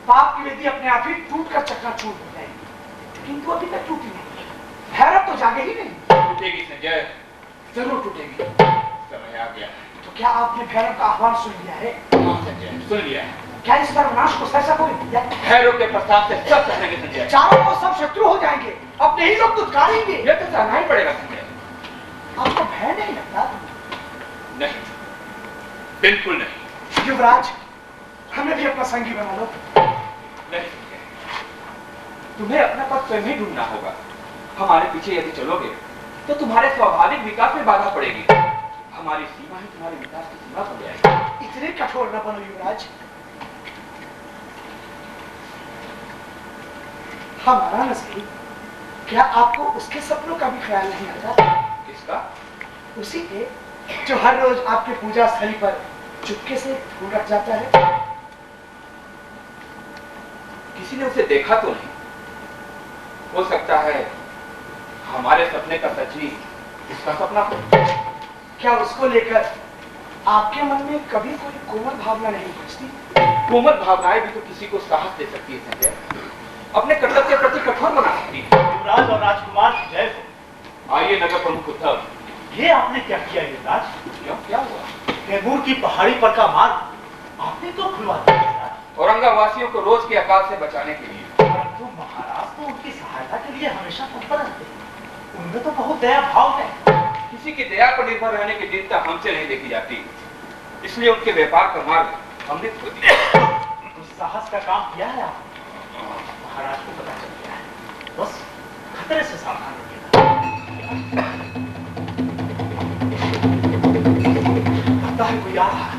S3: पाप की वेदी अपने आप ही टूट कर चकनाचूर हो जाएगी, किंतु अभी तक टूटी नहीं। भैरव तो जागे ही नहीं।
S10: टूटेगी संजय, जरूर टूटेगी। समय आ गया।
S3: तो क्या आपने भैरव का आह्वान सुन लिया है?
S10: हाँ संजय, सुन लिया है।
S3: क्या इस सर्वनाश को सहसा कोई भैया?
S10: भैरव के प्रस्ताव से सब सहनेंगे संजय।
S3: चारों को सब शत्रु हो जाएंगे, अपने ही लोग दुत्कारेंगे।
S10: ये तो सहना ही पड़ेगा संजय।
S3: आपको भय नहीं लगता?
S10: नहीं, बिल्कुल नहीं।
S3: युवराज, हमें भी अपना संगी बना लो।
S10: नहीं संजय, तुम्हें अपना पद स्वयं ही ढूंढना होगा। हमारे पीछे यदि चलोगे तो तुम्हारे स्वाभाविक विकास में बाधा पड़ेगी। हमारी सीमा ही तुम्हारे विकास की सीमा बन जाएगी।
S3: इतने कठोर न बनो युवराज। हमारा न सही, क्या आपको उसके सपनों का भी ख्याल नहीं आता?
S10: किसका?
S3: उसी के जो हर रोज आपके पूजा स्थली पर चुपके से फूल रख जाता है।
S10: किसी ने उसे देखा तो नहीं। हो सकता है हमारे सपने का सच ही उसका सपना हो।
S3: क्या उसको लेकर आपके मन में कभी कोई कोमल भावना नहीं पहुंचती?
S10: कोमल भावनाएं भी तो किसी को साहस दे सकती है संजय, अपने कर्तव्य के प्रति कठोर बना सकती है।
S2: युवराज और राजकुमार की जय हो।
S10: आइए नगर प्रमुख उद्धव।
S2: ये आपने क्या किया युवराज?
S10: क्यों, क्या हुआ?
S2: कैमूर की पहाड़ी पर का मार्ग आपने तो खुलवा दिया युवराज।
S10: औरंगावासियों को रोज के अकाल से बचाने के लिए।
S2: परंतु महाराज तो उनकी सहायता के लिए हमेशा तत्पर रहते हैं। उनमें तो बहुत दया भाव है।
S10: किसी की दया पर निर्भर रहने की दीनता हमसे नहीं देखी जाती, इसलिए उनके व्यापार का मार्ग अमृत होती है।
S2: कुछ साहस का काम किया है आपने। महाराज को पता चल गया है, बस खतरे से सावधान रहिएगा। लगता है कोई आ रहा है।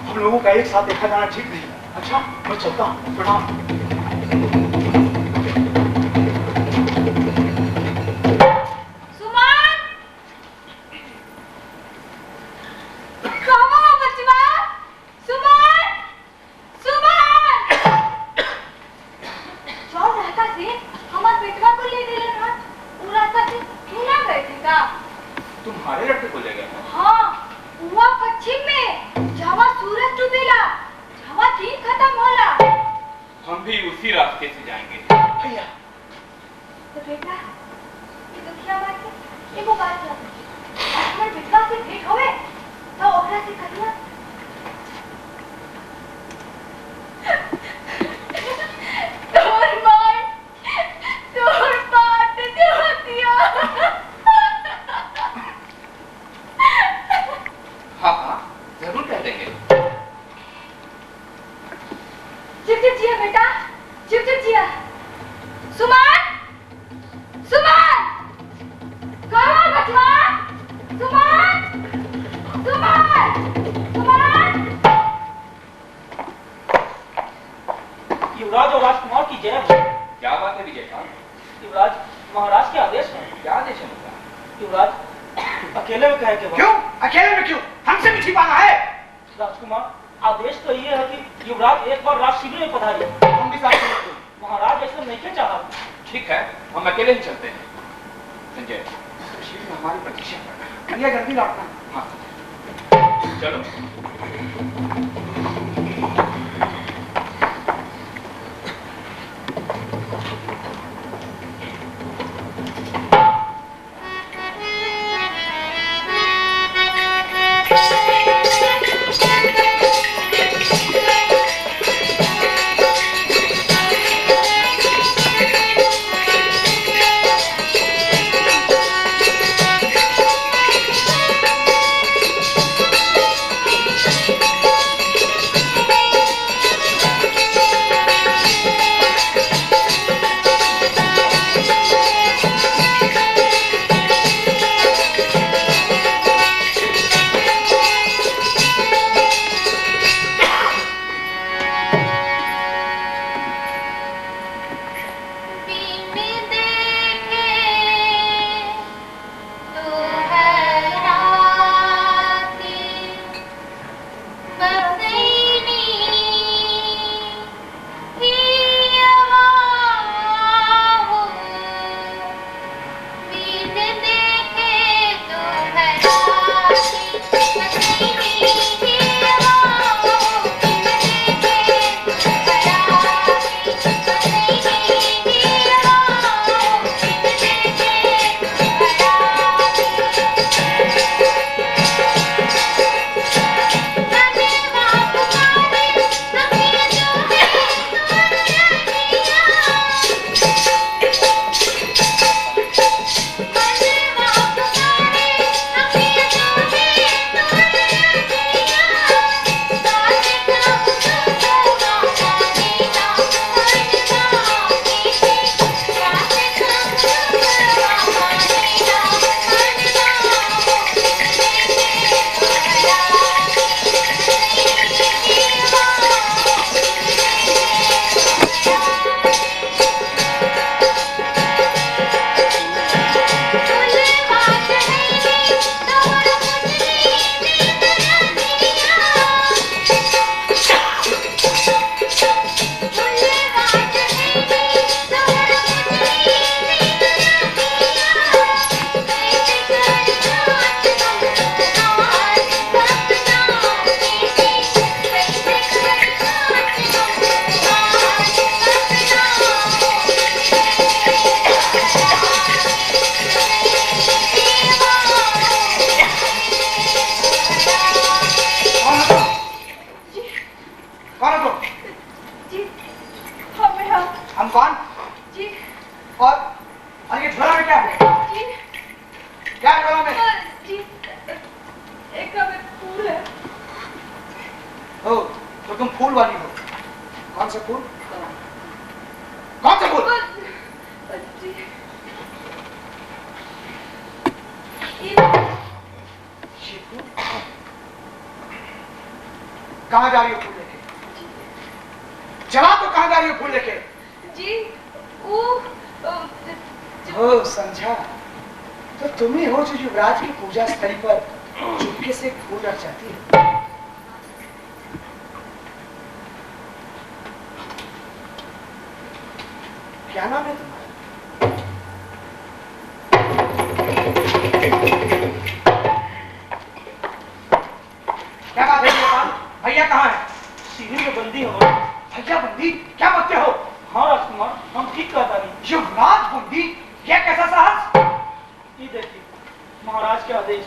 S2: हम लोगों का एक साथ देखा जाना ठीक नहीं। अच्छा, मैं चलता हूँ। प्रणाम।
S10: तुम्हारे लड़के को ले गए?
S6: हाँ, वहाँ पश्चिम में जहाँ सूरज डूबेला, जहाँ दिन खत्म होला।
S10: हम भी उसी रास्ते से जाएंगे।
S3: भैया,
S6: तो बेटा, ये दुखिया बात है। एगो बात बता, अगर बेटवा से भेंट होवे, तो ओकरा से कहिया। तोर मार, तोर बात जोतिया।
S10: हाँ हाँ, जरूर कह देंगे।
S6: चुप चुप जिया बेटा, चुप चुप जिया। सुमन, सुमन, कहाँ बचवा? सुमन, सुमन, सुमन।
S2: युवराज और राजकुमार की जय हो।
S10: क्या बात है विजय साहब?
S2: युवराज,
S10: महाराज के आदेश है। क्या आदेश है मुझे? युवराज अकेले में कहे के
S3: क्यों? अकेले में क्यों? हमसे भी छिपाना है?
S10: राजकुमार, आदेश तो ये है कि युवराज एक बार राज शिविर में पधारिए।
S3: हम भी साथ चलेंगे।
S10: महाराज ऐसा नहीं क्या चाहा।
S5: ठीक है, हम अकेले ही चलते हैं। संजय,
S3: शिविर में हमारी प्रतीक्षा करना। भैया जल्दी लौटना।
S5: हाँ चलो।
S3: हम कौन?
S6: जी
S3: और ये झोला में क्या है?
S6: जी
S3: क्या है झोला में?
S6: जी एक का फूल है।
S3: ओ, तो तुम फूल वाली हो। कौन सा फूल? कौन सा फूल?
S6: जी
S3: कहाँ जा रही हो फूल लेके? जवाब तो कहाँ जा रही हो फूल लेके?
S6: जी वो
S3: ओ समझा, तो तुम ही हो जो युवराज की पूजा स्थली पर चुपके से फूल रख जाती है। क्या नाम है तुम्हारा? क्या बात है गोपाल? भैया कहाँ है?
S10: शिविर में बंदी हो।
S3: भैया बंदी? क्या बकते हो?
S10: हाँ राजकुमार, हम ठीक कहता नहीं।
S3: युवराज बंदी? क्या कैसा साहस?
S10: ये देखिए महाराज के आदेश।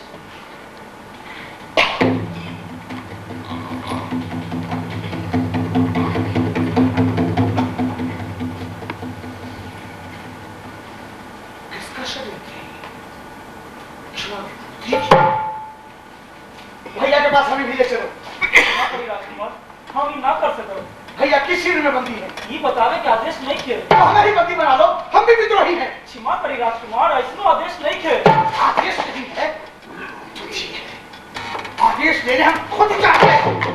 S3: किसका शरीर है? भैया के पास हमें भी ले चलो।
S10: ना करी राजकुमार, हम ये ना कर सकते।
S3: भैया किस शिविर में बंदी है?
S10: ये बतावे कि आदेश नहीं खे।
S3: तो हमें ही बंदी बना लो, हम भी विद्रोही हैं।
S10: क्षमा करी राजकुमार, ऐसा आदेश नहीं खे।
S3: आदेश नहीं है तो ठीक है, आदेश लेने हम खुद जाते हैं।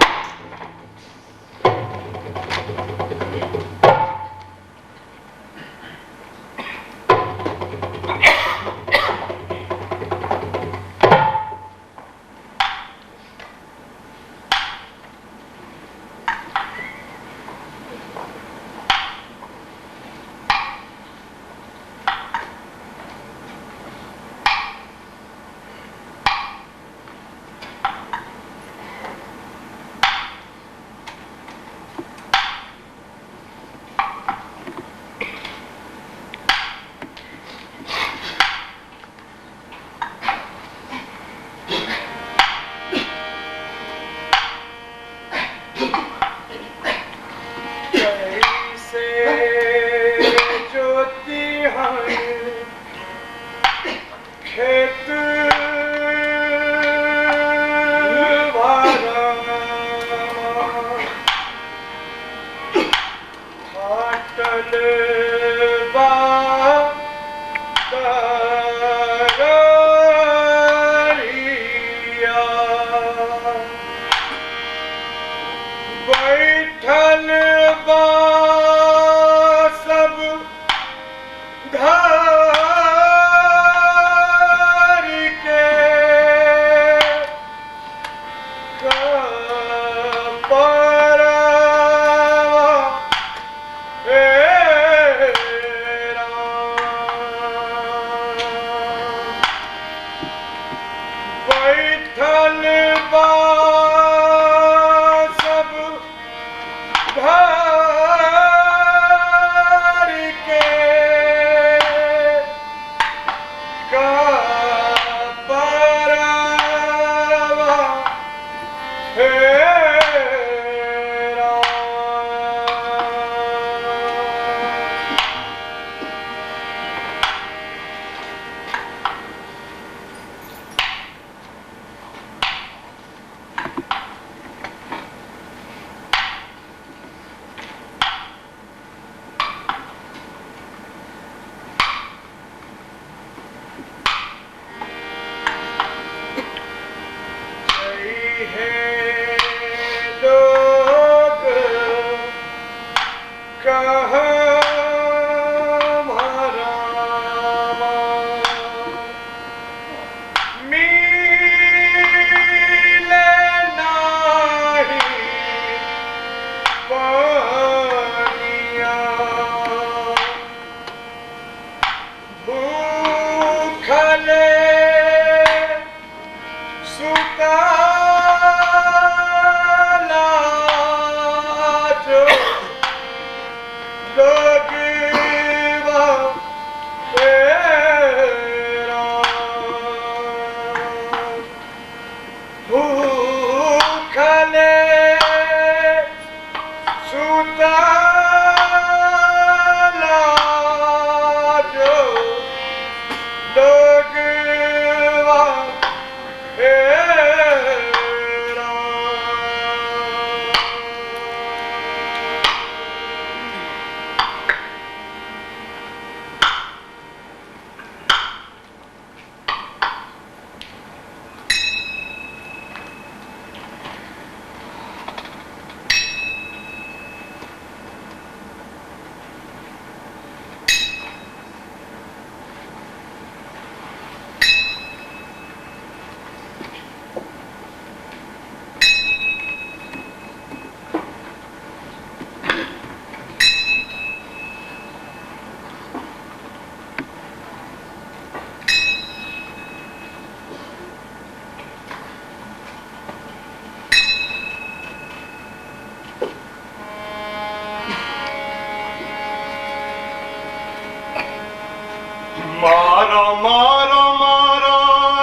S5: मारो मारो मारो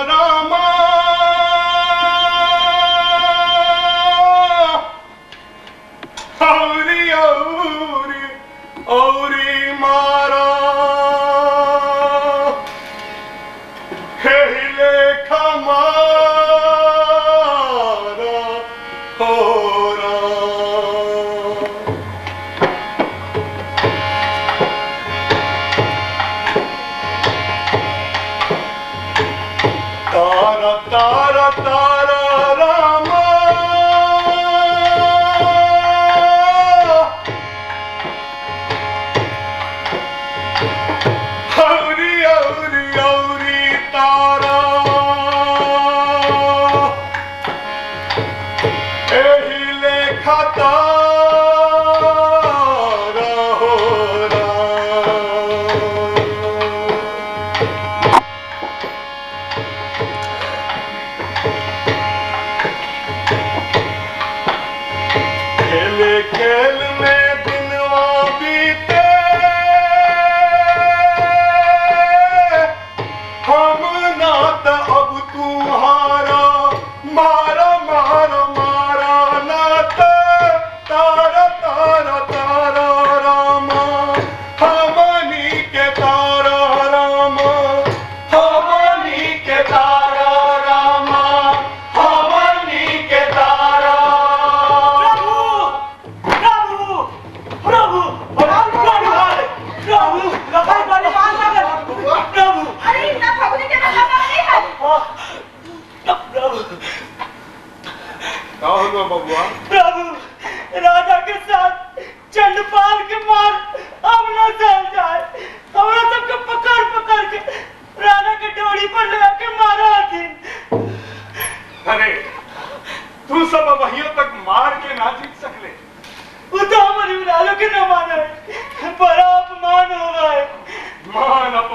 S5: रामा औरी औरी औरी मारो हे लेखा मारो हो तारा तारा तारा रामा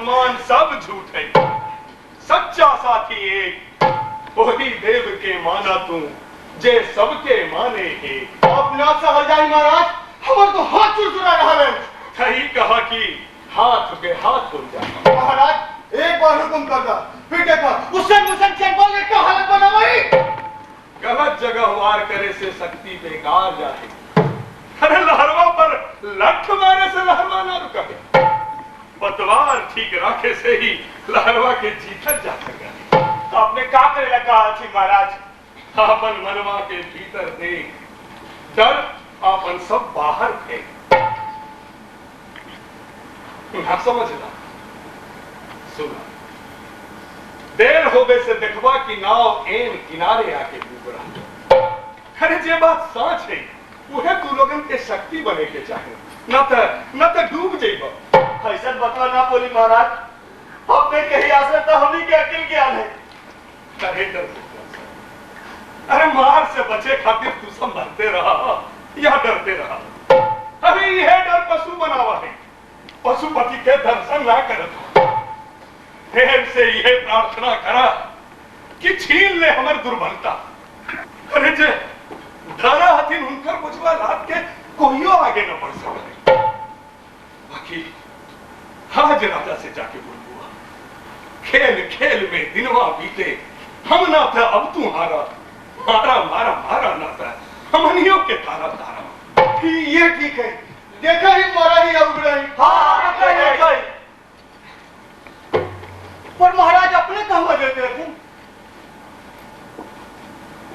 S9: अनुमान सब झूठ है। सच्चा साथी एक, वही देव के माना तू, जे सबके माने है।
S3: अपना सहल जाई महाराज, हमार तो हाथ चुरचुरा रहा है।
S9: सही कहा कि हाथ पे हाथ हो जाए।
S3: महाराज एक बार हुक्म कर दा, फिर देखा उससे चेक बोल के क्या हालत बना वही।
S9: गलत जगह वार करे से शक्ति बेकार जाए। अरे लहरवा पर लठ मारे से लहरवा ना रुका, पतवार ठीक रखे से ही लहरवा के जीतल जा सका।
S2: आपने क्या करे लगा थी महाराज?
S9: अपन मनवा के भीतर देख, डर अपन सब बाहर फेंक। ना समझना, सुना, देर होवे से देखवा कि नाव एन किनारे आके डूब रहा। अरे जे बात सच है, उहे तू लोगन के शक्ति बने के चाहे, न तो डूब जाइबा।
S2: ऐसा बता ना बोली महाराज, आपने कही आसर तो हमी के अकिल ज्ञान है।
S9: अरे डर, अरे मार से बचे खातिर तू सब मरते रहा या डरते रहा। अरे यह डर पशु बनावा है, पशुपति के दर्शन ना करत। देव से यह प्रार्थना करा कि छीन ले हमर दुर्बलता। अरे जे डरा हथिन उनकर बुझवा लाद के कोइयो आगे न बढ़ सके। बाकी आज राजा से जाके बोलूंगा, खेल खेल में दिनवा बीते, हम ना था अब तू हारा, मारा मारा मारा ना था हमनियों के तारा तारा।
S3: ये ठीक है, देखा ही मारा ही उगड़ा ही।
S2: हाँ देखा ही।
S3: पर महाराज अपने कहाँ देते थे?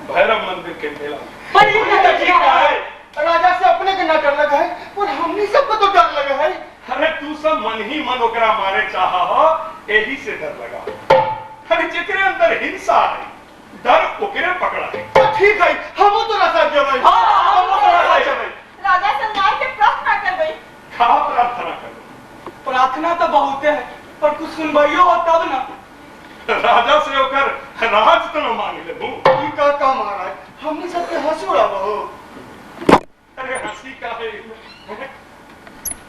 S9: भैरव मंदिर के मेला।
S3: पर ये क्या ठीक है? राजा से अपने के ना डर लगा है, पर हमनी सबको तो डर लगा है।
S9: अरे तू सब मन ही मन ओकरा मारे चाहा हो, यही से डर लगा। अरे जितने अंदर हिंसा है, डर ओकरे पकड़ा है।
S3: तो ठीक है, हम तो राजा जमाई।
S2: हाँ हम तो राजा जमाई।
S6: राजा से मार के प्रार्थना कर गई।
S9: क्या प्रार्थना करो?
S3: प्रार्थना तो बहुत है, पर कुछ सुनवाइयो हो तब ना।
S9: राजा से होकर राज तो न मांग ले हूँ।
S3: का महाराज, हमने सबके हंसी उड़ावा हो।
S9: अरे हंसी का है इसमें?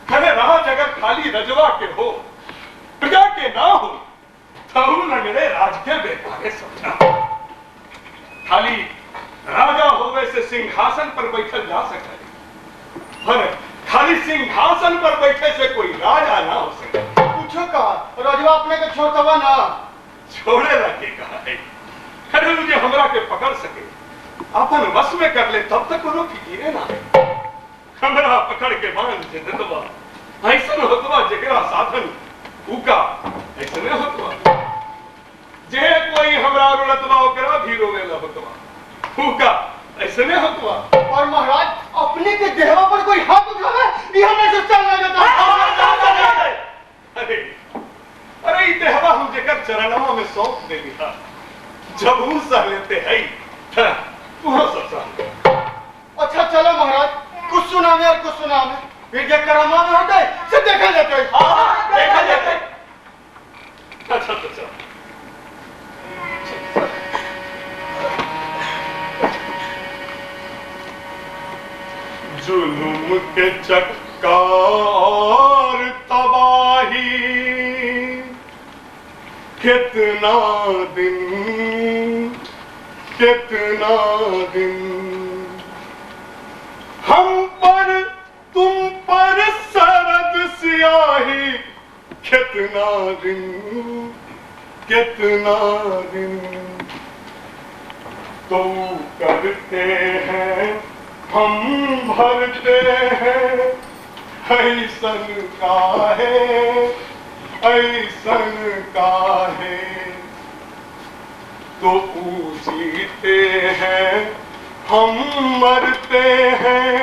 S9: अरे राज अगर खाली रजवा के हो, प्रजा के ना हो, तो नगरे राज के बेकारे समझा। खाली राजा होवे से सिंहासन पर बैठल जा सके, पर खाली सिंहासन पर बैठे से कोई राजा ना हो सके।
S3: पूछो कहा, रजवा अपने के छोड़वा ना।
S9: छोड़े लगे कहा है। अरे मुझे हमरा के पकड़ सके, अपन वश में कर ले, तब तक कोनो फिकिरे ना है। हमरा पकड़ के बांध के दतवा, ऐसन होतवा जकरा साधन उका, ऐसने होतवा। जे कोई हमरा रुलतवा ओकरा भी रोवेला होतवा, उका ऐसने होतवा।
S3: और महाराज अपने के देहवा पर कोई हाथ उठावे, ये हमें से चल लगा।
S9: अरे ई देहवा हम जेकर चरणवा में सौंप दे दिया, जब ऊ सह लेते है तू सब सह।
S3: अच्छा चलो महाराज, कुछ सुनावे और कुछ सुनावे, फिर जे करामा में होते से देखा जाते।
S2: हाँ देखा जाते।
S9: अच्छा तो चल। जुल्म के चक्का और तबाही, कितना दिन हम पर तुम पर सरद सियाही, कितना दिन तो करते हैं हम भरते हैं, ऐसन काहे तो जीते हैं हम मरते हैं,